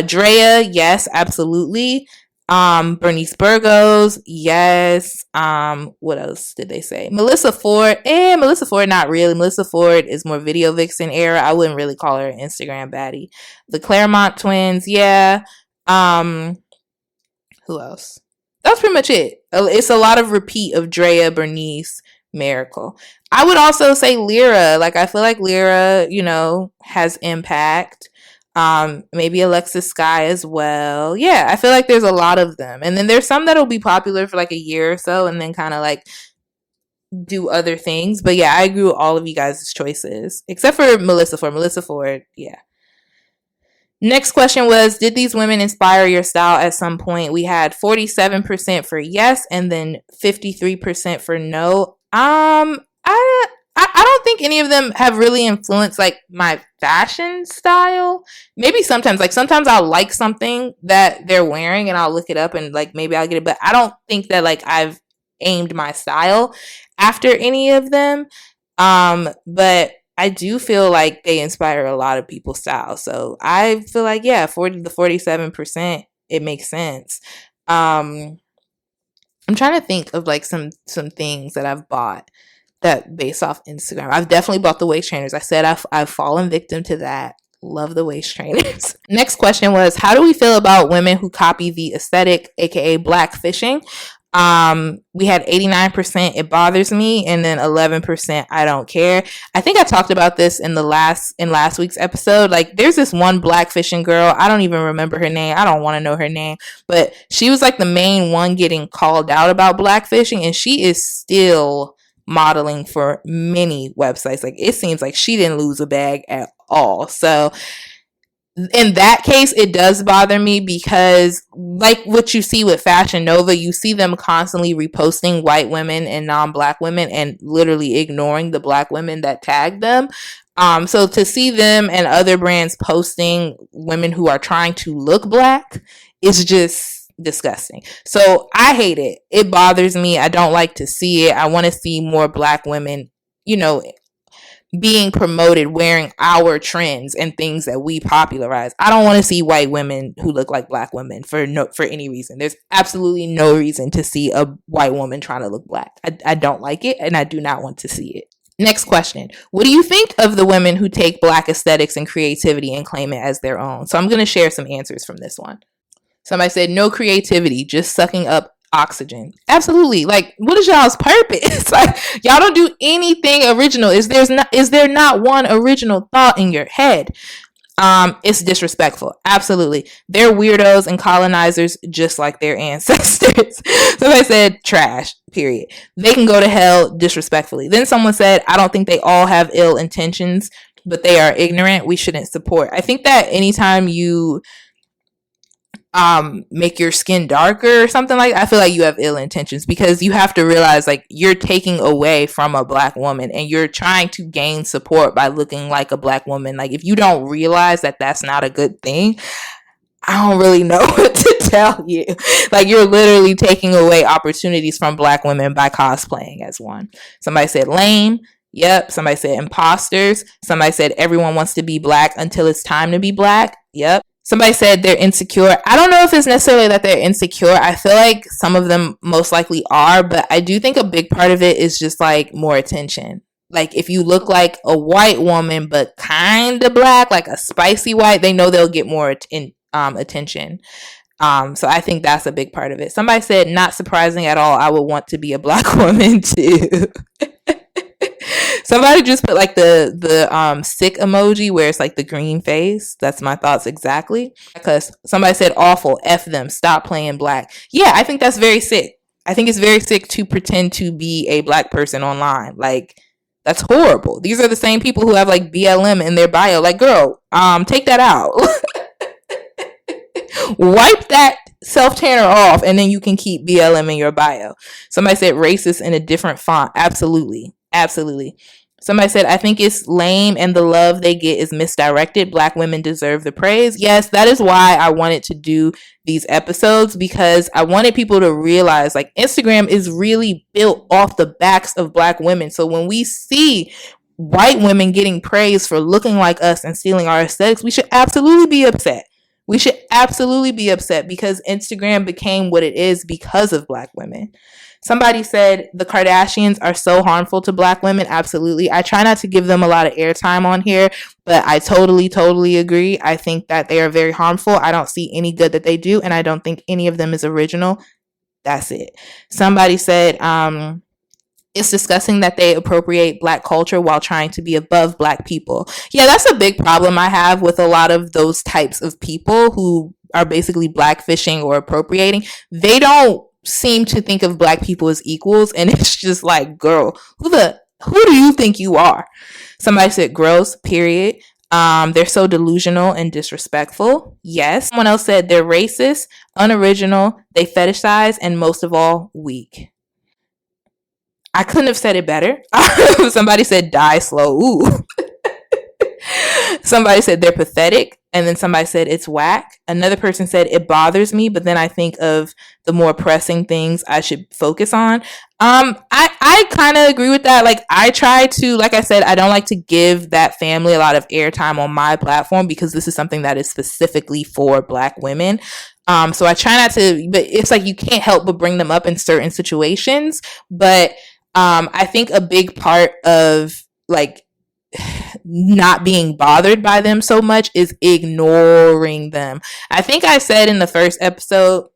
Drea, yes, absolutely. Bernice Burgos, yes. What else did they say? Melissa Ford, Melissa Ford, not really. Melissa Ford is more video vixen era. I wouldn't really call her an Instagram baddie. The Claremont twins, yeah. Who else? That's pretty much it. It's a lot of repeat of Drea, Bernice, Miracle. I would also say Lyra. Like, I feel like Lyra, has impact. Maybe Alexis Sky as well. Yeah, I feel like there's a lot of them. And then there's some that'll be popular for like a year or so and then kind of like do other things. But yeah, I agree with all of you guys' choices. Except for Melissa Ford. Melissa Ford, yeah. Next question was, did these women inspire your style at some point? We had 47% for yes and then 53% for no. I don't think any of them have really influenced like my fashion style. Maybe sometimes I'll like something that they're wearing and I'll look it up and like maybe I'll get it, but I don't think that like I've aimed my style after any of them. But I do feel like they inspire a lot of people's style. So I feel like, yeah, 47%, it makes sense. I'm trying to think of like some things that I've bought that based off Instagram. I've definitely bought the waist trainers. I said I've fallen victim to that. Love the waist trainers. Next question was, how do we feel about women who copy the aesthetic, aka black fishing? We had 89% it bothers me, and then 11% I don't care. I think I talked about this in last week's episode. Like, there's this one blackfishing girl. I don't even remember her name. I don't want to know her name, but she was like the main one getting called out about blackfishing, and she is still modeling for many websites. Like, it seems like she didn't lose a bag at all. So in that case, it does bother me because, like what you see with Fashion Nova, you see them constantly reposting white women and non-black women and literally ignoring the black women that tag them. So to see them and other brands posting women who are trying to look black is just disgusting. So I hate it. It bothers me. I don't like to see it. I want to see more black women, being promoted, wearing our trends and things that we popularize. I don't want to see white women who look like black women for any reason. There's absolutely no reason to see a white woman trying to look black. I don't like it, and I do not want to see it. Next question. What do you think of the women who take black aesthetics and creativity and claim it as their own? So I'm going to share some answers from this one. Somebody said no creativity, just sucking up oxygen. Absolutely. Like, what is y'all's purpose? Like, y'all don't do anything original. Is there not one original thought in your head? It's disrespectful. Absolutely. They're weirdos and colonizers just like their ancestors. Somebody said trash, period. They can go to hell, disrespectfully. Then someone said, I don't think they all have ill intentions, but they are ignorant. We shouldn't support. I think that anytime you make your skin darker or something like that, I feel like you have ill intentions, because you have to realize, like, you're taking away from a black woman and you're trying to gain support by looking like a black woman. Like, if you don't realize that that's not a good thing, I don't really know what to tell you. Like, you're literally taking away opportunities from black women by cosplaying as one. Somebody said lame. Yep. Somebody said imposters. Somebody said everyone wants to be black until it's time to be black. Yep. Somebody said they're insecure. I don't know if it's necessarily that they're insecure. I feel like some of them most likely are, but I do think a big part of it is just like more attention. Like, if you look like a white woman but kind of black, like a spicy white, they know they'll get more attention. So I think that's a big part of it. Somebody said, not surprising at all, I would want to be a black woman too. Somebody just put like the sick emoji where it's like the green face. That's my thoughts exactly. Because somebody said awful, F them, stop playing black. Yeah, I think that's very sick. I think it's very sick to pretend to be a black person online. Like, that's horrible. These are the same people who have like BLM in their bio. Like, girl, take that out. Wipe that self-tanner off and then you can keep BLM in your bio. Somebody said racist in a different font. Absolutely. Somebody said, I think it's lame and the love they get is misdirected. Black women deserve the praise. Yes, that is why I wanted to do these episodes, because I wanted people to realize, like, Instagram is really built off the backs of black women. So when we see white women getting praise for looking like us and stealing our aesthetics, we should absolutely be upset. We should absolutely be upset, because Instagram became what it is because of black women. Somebody said the Kardashians are so harmful to black women. Absolutely. I try not to give them a lot of airtime on here, but I totally agree. I think that they are very harmful. I don't see any good that they do, and I don't think any of them is original. That's it. Somebody said, it's disgusting that they appropriate black culture while trying to be above black people. Yeah, that's a big problem I have with a lot of those types of people who are basically blackfishing or appropriating. They don't seem to think of black people as equals, and it's just like, girl, who do you think you are? Somebody said gross, period. They're so delusional and disrespectful. Yes. Someone else said they're racist, unoriginal, they fetishize, and most of all, weak. I couldn't have said it better. Somebody said die slow. Ooh. Somebody said they're pathetic. And then somebody said it's whack. Another person said it bothers me, but then I think of the more pressing things I should focus on. I kind of agree with that. Like, I try to, like I said, I don't like to give that family a lot of airtime on my platform, because this is something that is specifically for black women. So I try not to, but it's like you can't help but bring them up in certain situations. But I think a big part of like not being bothered by them so much is ignoring them. I think I said in the first episode,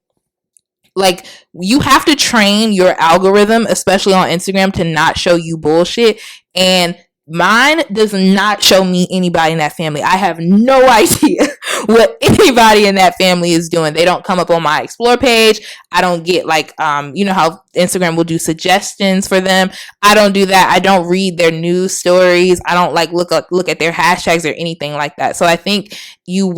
Like, you have to train your algorithm, especially on Instagram, to not show you bullshit. And mine does not show me anybody in that family. I have no idea what anybody in that family is doing. They don't come up on my explore page. I don't get like, you know how Instagram will do suggestions for them. I don't do that. I don't read their news stories. I don't like look at their hashtags or anything like that. So I think you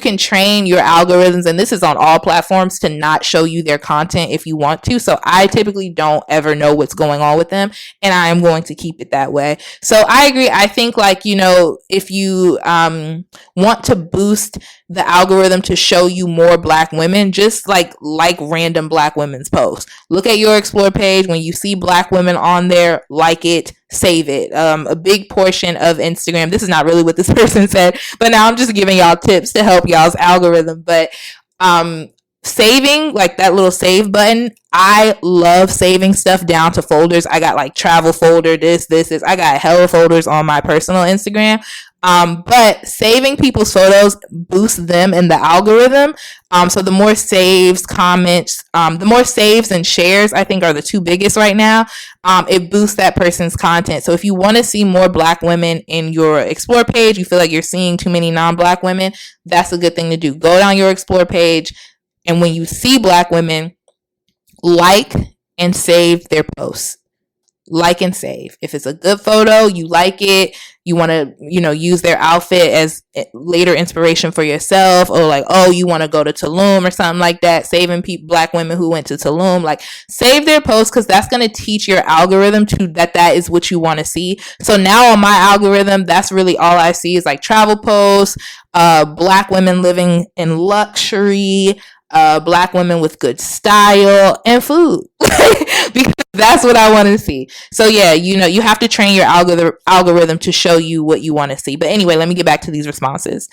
can train your algorithms, and this is on all platforms, to not show you their content if you want to. So I typically don't ever know what's going on with them, and I am going to keep it that way. So I agree. I think, like, you know, if you want to boost the algorithm to show you more Black women, just like random Black women's posts. Look at your explore page. When you see Black women on there, like it, save it. A big portion of Instagram, this is not really what this person said, but now I'm just giving y'all tips to help y'all's algorithm. But saving, like that little save button, I love saving stuff down to folders. I got like travel folder, this. I got hella folders on my personal Instagram. But saving people's photos boosts them in the algorithm. So the more saves, comments, the more saves and shares, I think, are the two biggest right now. It boosts that person's content. So if you want to see more Black women in your explore page, you feel like you're seeing too many non-Black women, that's a good thing to do. Go down your explore page, and when you see Black women, like and save their posts. Like and save. If it's a good photo, you like it, you want to, you know, use their outfit as later inspiration for yourself, or like, oh, you want to go to Tulum or something like that, saving Black women who went to Tulum, like, save their posts, because that's going to teach your algorithm that is what you want to see. So now on my algorithm, that's really all I see is like travel posts, Black women living in luxury, Black women with good style, and food. Because that's what I want to see. So yeah, you know, you have to train your algorithm to show you what you want to see. But anyway, let me get back to these responses.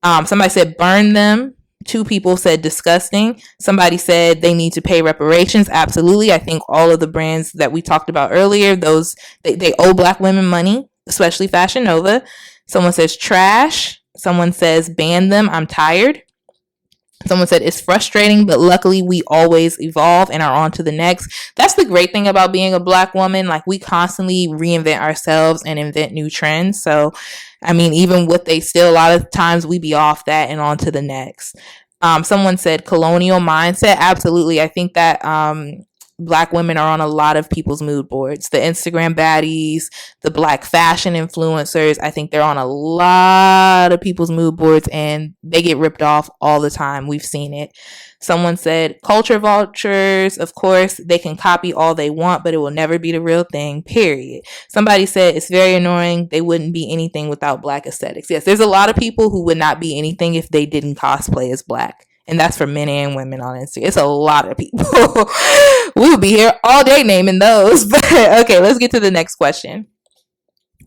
Somebody said burn them. 2 people said disgusting. Somebody said they need to pay reparations. Absolutely. I think all of the brands that we talked about earlier, those they owe Black women money, especially Fashion Nova. Someone says trash. Someone says ban them. I'm tired. Someone said it's frustrating, but luckily we always evolve and are on to the next. That's the great thing about being a Black woman. Like, we constantly reinvent ourselves and invent new trends. So, I mean, even with they still, a lot of times we be off that and on to the next. Someone said colonial mindset. Absolutely. I think that Black women are on a lot of people's mood boards. The Instagram baddies, the Black fashion influencers, I think they're on a lot of people's mood boards, and they get ripped off all the time. We've seen it. Someone said culture vultures. Of course, they can copy all they want, but it will never be the real thing, period. Somebody said it's very annoying. They wouldn't be anything without Black aesthetics. Yes, there's a lot of people who would not be anything if they didn't cosplay as Black. And that's for men and women on Instagram. It's a lot of people. We would be here all day naming those. But okay, let's get to the next question.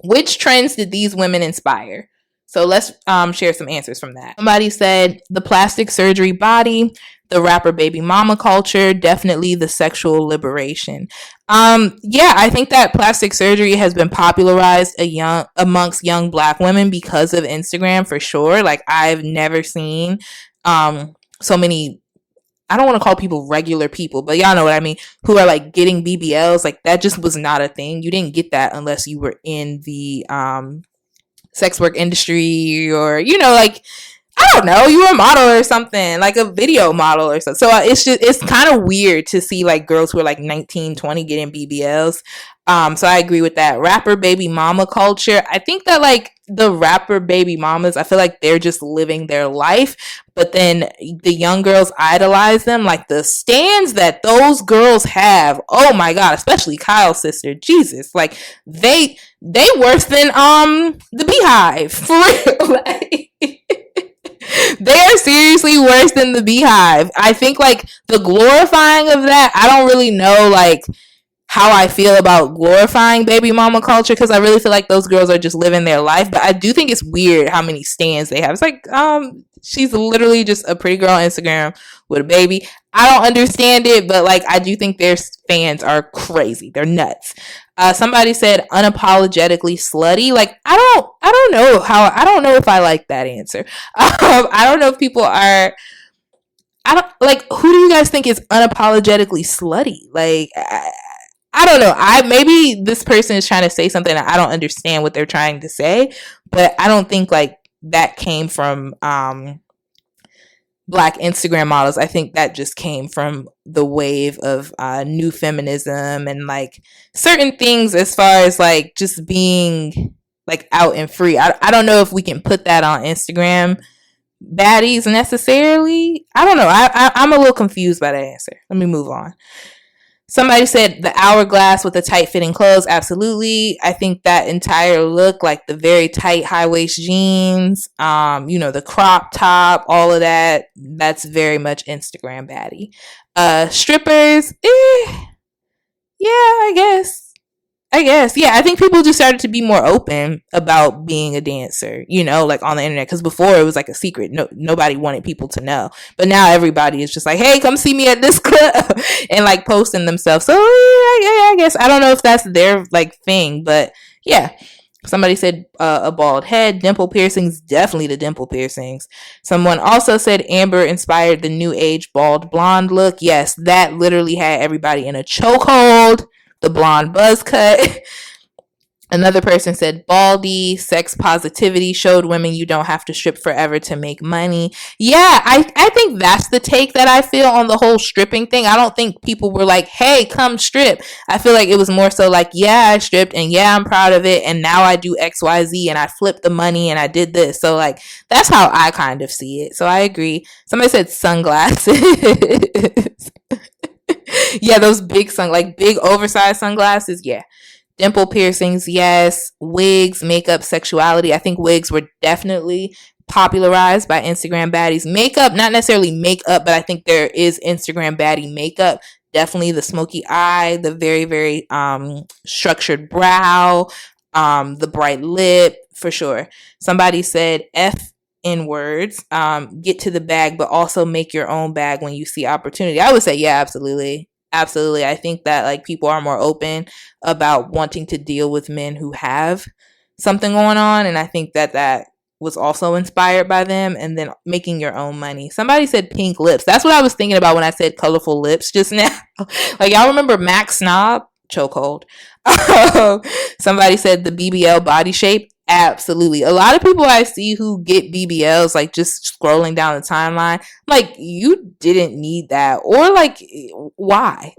Which trends did these women inspire? So let's share some answers from that. Somebody said the plastic surgery body, the rapper baby mama culture, definitely the sexual liberation. Yeah, I think that plastic surgery has been popularized amongst young Black women because of Instagram, for sure. Like, I've never seen so many, I don't want to call people regular people, but y'all know what I mean, who are like getting BBLs. Like, that just was not a thing. You didn't get that unless you were in the sex work industry, or, you know, like, I don't know, you were a model or something, like a video model or something. So it's kind of weird to see like girls who are like 19, 20 getting BBLs. So I agree with that. Rapper baby mama culture. I think that like the rapper baby mamas, I feel like they're just living their life, but then the young girls idolize them. Like, the stands that those girls have, oh my God, especially Kyle's sister, Jesus, like they worse than the Beehive, for real. Like, they are seriously worse than the Beehive. I think like the glorifying of that, I don't really know like how I feel about glorifying baby mama culture, because I really feel like those girls are just living their life. But I do think it's weird how many stans they have. It's like, she's literally just a pretty girl on Instagram with a baby. I don't understand it, but like, I do think their fans are crazy. They're nuts. Somebody said unapologetically slutty. Like, I don't know if I like that answer. I don't know if people are I don't like, who do you guys think is unapologetically slutty? Like, I don't know. Maybe this person is trying to say something that I don't understand what they're trying to say, but I don't think like that came from Black Instagram models. I think that just came from the wave of new feminism and like certain things as far as like just being like out and free. I don't know if we can put that on Instagram baddies necessarily. I don't know. I'm a little confused by that answer. Let me move on. Somebody said the hourglass with the tight fitting clothes. Absolutely. I think that entire look, like the very tight high waist jeans, the crop top, all of that, that's very much Instagram baddie. Strippers, yeah, I guess. Yeah, I think people just started to be more open about being a dancer, like on the internet. Because before it was like a secret. Nobody wanted people to know. But now everybody is just like, hey, come see me at this club and like posting themselves. So yeah, I guess. I don't know if that's their like thing, but yeah. Somebody said a bald head, dimple piercings, definitely the dimple piercings. Someone also said Amber inspired the new age bald blonde look. Yes, that literally had everybody in a chokehold. The blonde buzz cut. Another person said Baddie, sex positivity, showed women you don't have to strip forever to make money. Yeah, I think that's the take that I feel on the whole stripping thing. I don't think people were like, hey, come strip. I feel like it was more so like, yeah, I stripped and yeah, I'm proud of it. And now I do XYZ and I flipped the money and I did this. So like, that's how I kind of see it. So I agree. Somebody said sunglasses. Yeah, those big big oversized sunglasses. Yeah. Dimple piercings. Yes. Wigs, makeup, sexuality. I think wigs were definitely popularized by Instagram baddies. Makeup, not necessarily makeup, but I think there is Instagram baddie makeup. Definitely the smoky eye, the very, very structured brow, the bright lip, for sure. Somebody said in words, get to the bag, but also make your own bag when you see opportunity. I would say, yeah, absolutely. Absolutely. I think that like people are more open about wanting to deal with men who have something going on. And I think that was also inspired by them. And then making your own money. Somebody said pink lips. That's what I was thinking about when I said colorful lips just now. Like, y'all remember Max Snob? Chokehold. Somebody said the BBL body shape. Absolutely. A lot of people I see who get BBLs, like just scrolling down the timeline, like, you didn't need that. Or like, why?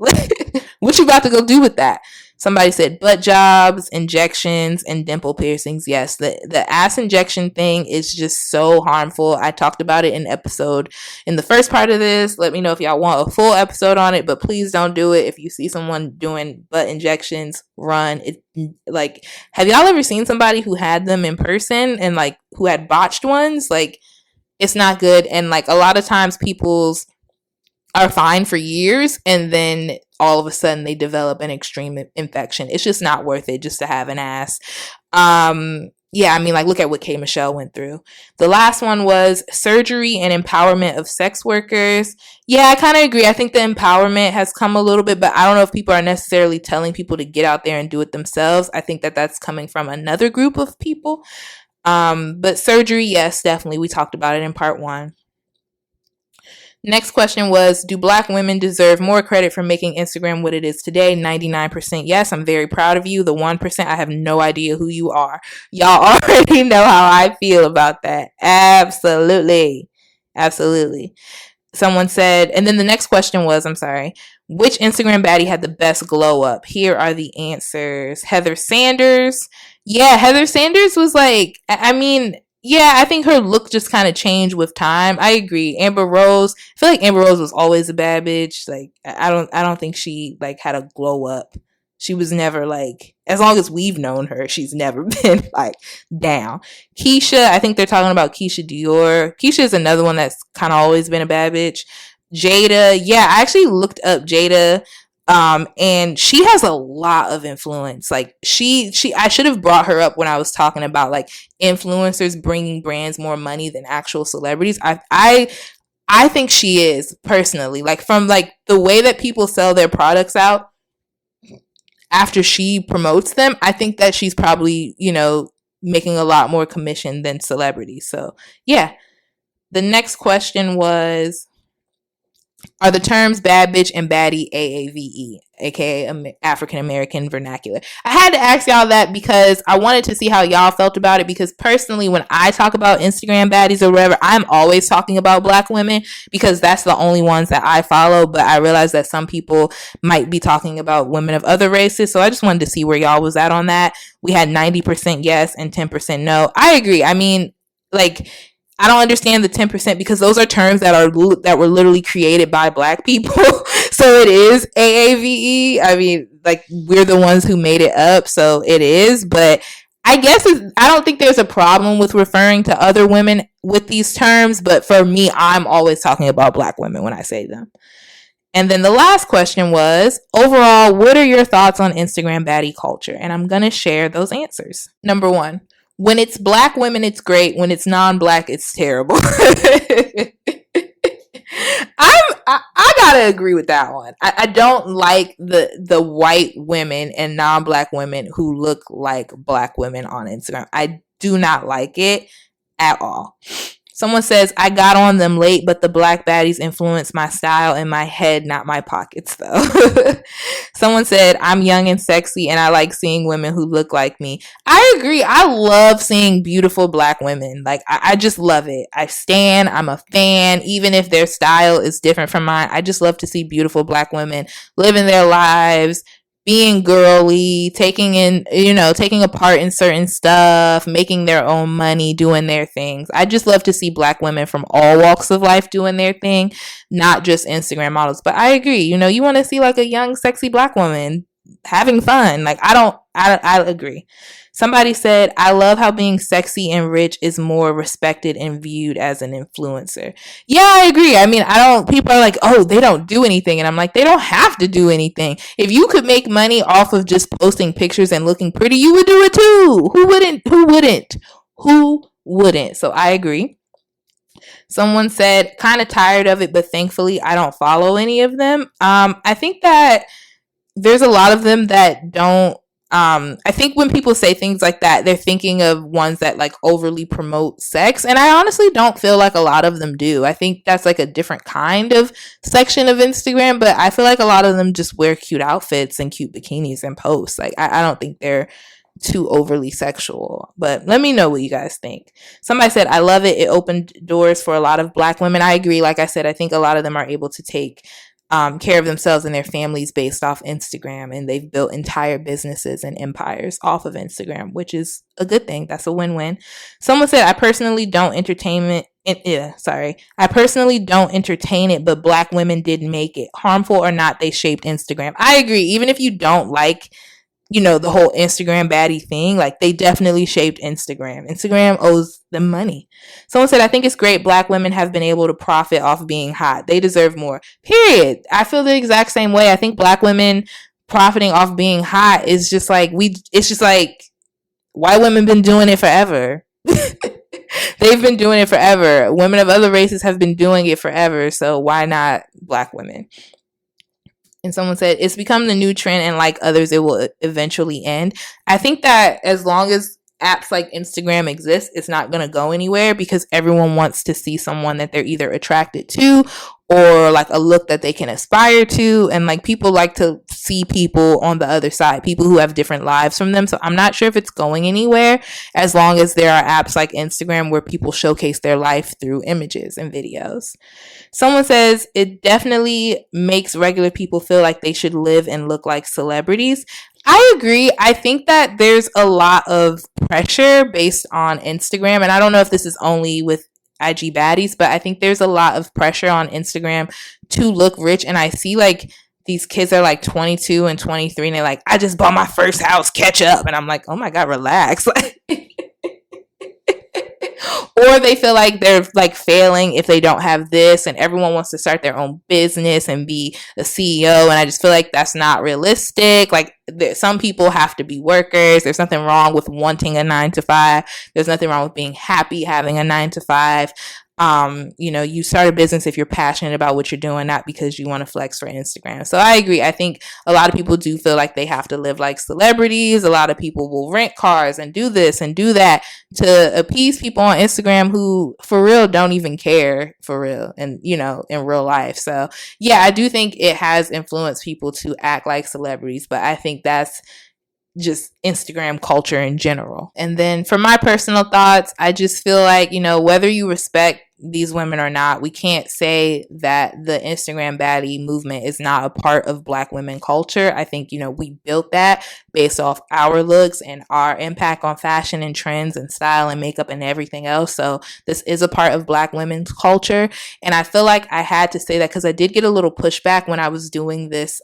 What you about to go do with that? Somebody said butt jobs, injections, and dimple piercings. Yes, the ass injection thing is just so harmful. I talked about it in the first part of this. Let me know if y'all want a full episode on it, but please don't do it. If you see someone doing butt injections, run. It, like, have y'all ever seen somebody who had them in person and like who had botched ones? Like, it's not good. And like a lot of times people's are fine for years and then all of a sudden they develop an extreme infection. It's just not worth it just to have an ass. Yeah, I mean, like, look at what K. Michelle went through. The last one was surgery and empowerment of sex workers. Yeah, I kind of agree. I think the empowerment has come a little bit, but I don't know if people are necessarily telling people to get out there and do it themselves. I think that that's coming from another group of people. But surgery, yes, definitely. We talked about it in part 1. Next question was, do Black women deserve more credit for making Instagram what it is today? 99% yes. I'm very proud of you. The 1%, I have no idea who you are. Y'all already know how I feel about that. Absolutely. Absolutely. Someone said, and then the next question was, which Instagram baddie had the best glow up? Here are the answers. Heather Sanders. Yeah, Heather Sanders was like, yeah, I think her look just kind of changed with time. I agree. Amber Rose, I feel like Amber Rose was always a bad bitch. Like, I don't think she like had a glow up. She was never like, as long as we've known her, she's never been like down. Keisha, I think they're talking about Keisha Dior. Keisha is another one that's kind of always been a bad bitch. Jada, yeah, I actually looked up Jada. And she has a lot of influence. Like I should have brought her up when I was talking about like influencers bringing brands more money than actual celebrities. I think she is, personally, like from like the way that people sell their products out after she promotes them. I think that she's probably, making a lot more commission than celebrities. So yeah. The next question was, Are the terms bad bitch and baddie AAVE, aka African American vernacular? I had to ask y'all that because I wanted to see how y'all felt about it, because personally, when I talk about Instagram baddies or whatever, I'm always talking about black women because that's the only ones that I follow, but I realize that some people might be talking about women of other races, so I just wanted to see where y'all was at on that. We had 90% yes and 10% no. I agree. I mean, like, I don't understand the 10% because those are terms that were literally created by black people. So it is AAVE. I mean, like, we're the ones who made it up, so it is. But I guess I don't think there's a problem with referring to other women with these terms. But for me, I'm always talking about black women when I say them. And then the last question was, overall, what are your thoughts on Instagram baddie culture? And I'm going to share those answers. Number 1. When it's black women, it's great. When it's non-black, it's terrible. I gotta agree with that one. I don't like the white women and non-black women who look like black women on Instagram. I do not like it at all. Someone says, I got on them late, but the black baddies influenced my style and my head, not my pockets, though. Someone said, I'm young and sexy, and I like seeing women who look like me. I agree. I love seeing beautiful black women. Like, I just love it. I'm a fan, even if their style is different from mine. I just love to see beautiful black women living their lives, being girly, taking a part in certain stuff, making their own money, doing their things. I just love to see black women from all walks of life doing their thing, not just Instagram models. But I agree, you want to see like a young, sexy black woman having fun. Like, I agree. Somebody said, I love how being sexy and rich is more respected and viewed as an influencer. Yeah, I agree. I mean, people are like, oh, they don't do anything. And I'm like, they don't have to do anything. If you could make money off of just posting pictures and looking pretty, you would do it too. Who wouldn't? So I agree. Someone said, kind of tired of it, but thankfully I don't follow any of them. I think that there's a lot of them that don't. I think when people say things like that, they're thinking of ones that like overly promote sex. And I honestly don't feel like a lot of them do. I think that's like a different kind of section of Instagram, but I feel like a lot of them just wear cute outfits and cute bikinis and post. Like, I don't think they're too overly sexual, but let me know what you guys think. Somebody said, I love it. It opened doors for a lot of black women. I agree. Like I said, I think a lot of them are able to take care of themselves and their families based off Instagram, and they've built entire businesses and empires off of Instagram, which is a good thing. That's a win-win. Someone said, I personally don't entertain it, but black women did make it. Harmful or not, they shaped Instagram. I agree. Even if you don't like, the whole Instagram baddie thing, like, they definitely shaped Instagram. Instagram owes them money. Someone said, I think it's great black women have been able to profit off being hot. They deserve more. Period. I feel the exact same way. I think black women profiting off being hot is just like, it's just like, white women been doing it forever. They've been doing it forever. Women of other races have been doing it forever. So why not black women? And someone said, it's become the new trend, and like others, it will eventually end. I think that as long as apps like Instagram exist, it's not going to go anywhere, because everyone wants to see someone that they're either attracted to or like a look that they can aspire to. And like, people like to see people on the other side, people who have different lives from them. So I'm not sure if it's going anywhere, as long as there are apps like Instagram where people showcase their life through images and videos. Someone says, it definitely makes regular people feel like they should live and look like celebrities. I agree. I think that there's a lot of pressure based on Instagram, and I don't know if this is only with IG baddies, but I think there's a lot of pressure on Instagram to look rich. And I see like these kids are like 22 and 23, and they're like, I just bought my first house, catch up. And I'm like, oh my God, relax. Or they feel like they're like failing if they don't have this, and everyone wants to start their own business and be a CEO. And I just feel like that's not realistic. Like, some people have to be workers. There's nothing wrong with wanting a 9 to 5. There's nothing wrong with being happy having a 9 to 5. You start a business if you're passionate about what you're doing, not because you want to flex for Instagram. So I agree. I think a lot of people do feel like they have to live like celebrities. A lot of people will rent cars and do this and do that to appease people on Instagram who for real don't even care for real and, in real life. So yeah, I do think it has influenced people to act like celebrities, but I think that's just Instagram culture in general. And then for my personal thoughts, I just feel like, whether you respect these women or not, we can't say that the Instagram baddie movement is not a part of Black women culture. I think, we built that based off our looks and our impact on fashion and trends and style and makeup and everything else. So this is a part of Black women's culture. And I feel like I had to say that because I did get a little pushback when I was doing this,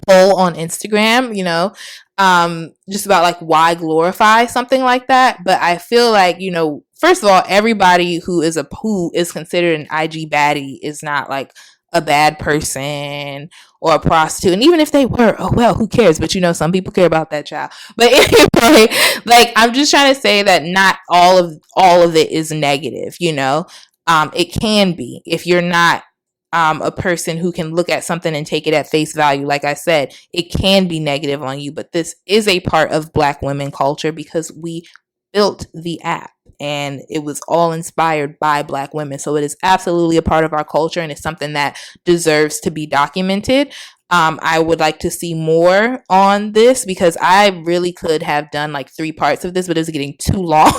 poll on Instagram, just about like why glorify something like that. But I feel like, first of all, everybody who is considered an IG baddie is not like a bad person or a prostitute. And even if they were, oh well, who cares? But some people care about that child. But anyway, like I'm just trying to say that not all of it is negative, it can be if you're not a person who can look at something and take it at face value. Like I said, it can be negative on you, but this is a part of Black women culture because we built the app and it was all inspired by Black women. So it is absolutely a part of our culture and it's something that deserves to be documented. I would like to see more on this because I really could have done like 3 parts of this, but it's getting too long.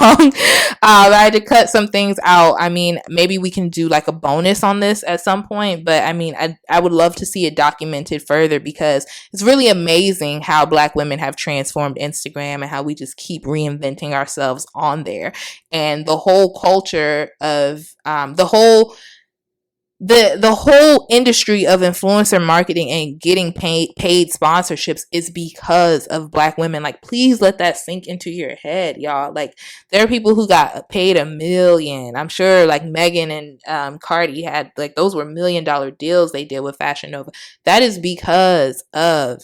I had to cut some things out. I mean, maybe we can do like a bonus on this at some point, but I mean, I would love to see it documented further because it's really amazing how Black women have transformed Instagram and how we just keep reinventing ourselves on there. And the whole culture of the whole industry of influencer marketing and getting paid sponsorships is because of Black women. Like, please let that sink into your head, y'all. Like, there are people who got paid $1 million. I'm sure like Megan and Cardi had like those were $1 million deals they did with Fashion Nova. That is because of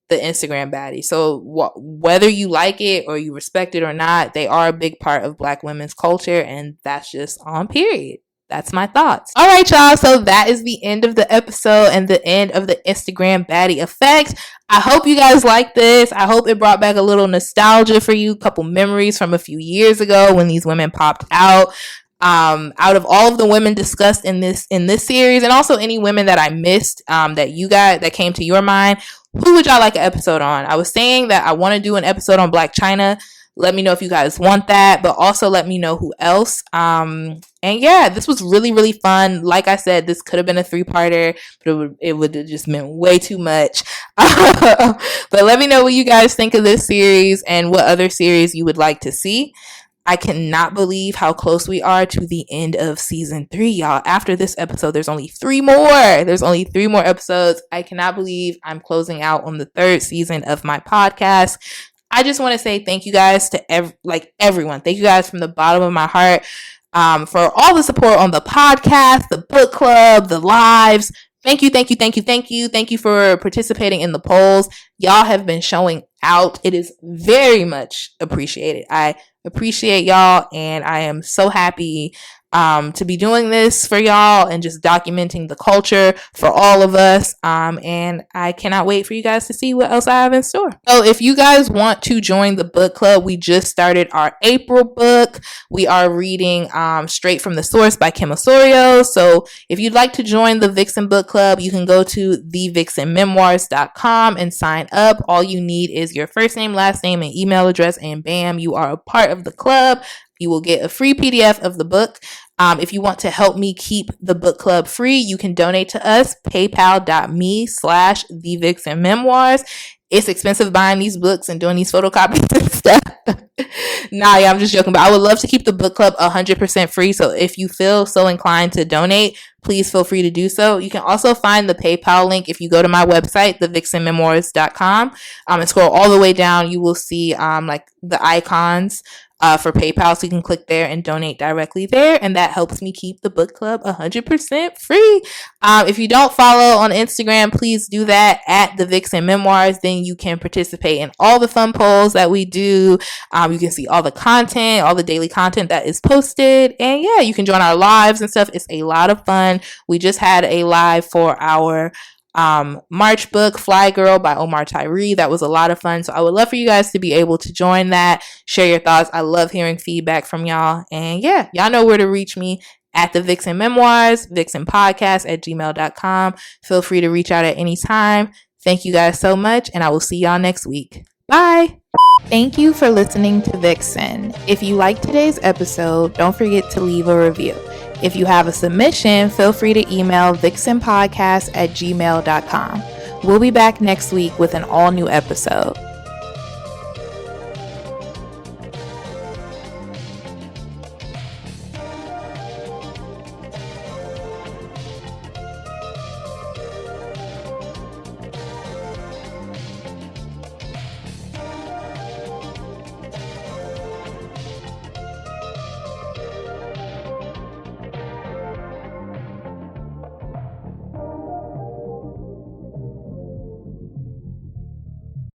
the Instagram baddie. So whether you like it or you respect it or not, they are a big part of Black women's culture, and that's just on period. That's my thoughts. All right, y'all. So that is the end of the episode and the end of the Instagram baddie effect. I hope you guys like this. I hope it brought back a little nostalgia for you, a couple memories from a few years ago when these women popped out. Out of all of the women discussed in this series, and also any women that I missed, that came to your mind, who would y'all like an episode on? I was saying that I want to do an episode on Blac Chyna. Let me know if you guys want that, but also let me know who else. And yeah, this was really, really fun. Like I said, this could have been a 3-parter, but it would have just meant way too much. But let me know what you guys think of this series and what other series you would like to see. I cannot believe how close we are to the end of season 3, y'all. After this episode, there's only 3 more. There's only 3 more episodes. I cannot believe I'm closing out on the 3rd season of my podcast. I just want to say thank you guys to everyone. Thank you guys from the bottom of my heart for all the support on the podcast, the book club, the lives. Thank you. Thank you for participating in the polls. Y'all have been showing out. It is very much appreciated. I appreciate y'all, and I am so happy to be doing this for y'all and just documenting the culture for all of us. And I cannot wait for you guys to see what else I have in store. So if you guys want to join the book club, we just started our April book. We are reading Straight from the Source by Kim Osorio. So if you'd like to join the Vixen Book Club, you can go to thevixenmemoirs.com and sign up. All you need is your first name, last name, and email address, and bam, you are a part of the club. You will get a free PDF of the book. If you want to help me keep the book club free, you can donate to us, paypal.me/thevixenmemoirs. It's expensive buying these books and doing these photocopies and stuff. Nah, yeah, I'm just joking. But I would love to keep the book club 100% free. So if you feel so inclined to donate, please feel free to do so. You can also find the PayPal link if you go to my website, thevixenmemoirs.com, and scroll all the way down. You will see like the icons for PayPal, so you can click there and donate directly there, and that helps me keep the book club 100% free. If you don't follow on Instagram, please do that at the Vixen Memoirs. Then you can participate in all the fun polls that we do. You can see all the content, all the daily content that is posted, and yeah, you can join our lives and stuff. It's a lot of fun. We just had a live for our March book, Fly Girl by Omar Tyree. That was a lot of fun. So I would love for you guys to be able to join that, share your thoughts. I love hearing feedback from y'all. And yeah, y'all know where to reach me at the Vixen Memoirs, VIXENPODCAST at gmail.com. Feel free to reach out at any time. Thank you guys so much, and I will see y'all next week. Bye. Thank you for listening to Vixen. If you liked today's episode, don't forget to leave a review. If you have a submission, feel free to email vixenpodcast at gmail.com. We'll be back next week with an all new episode.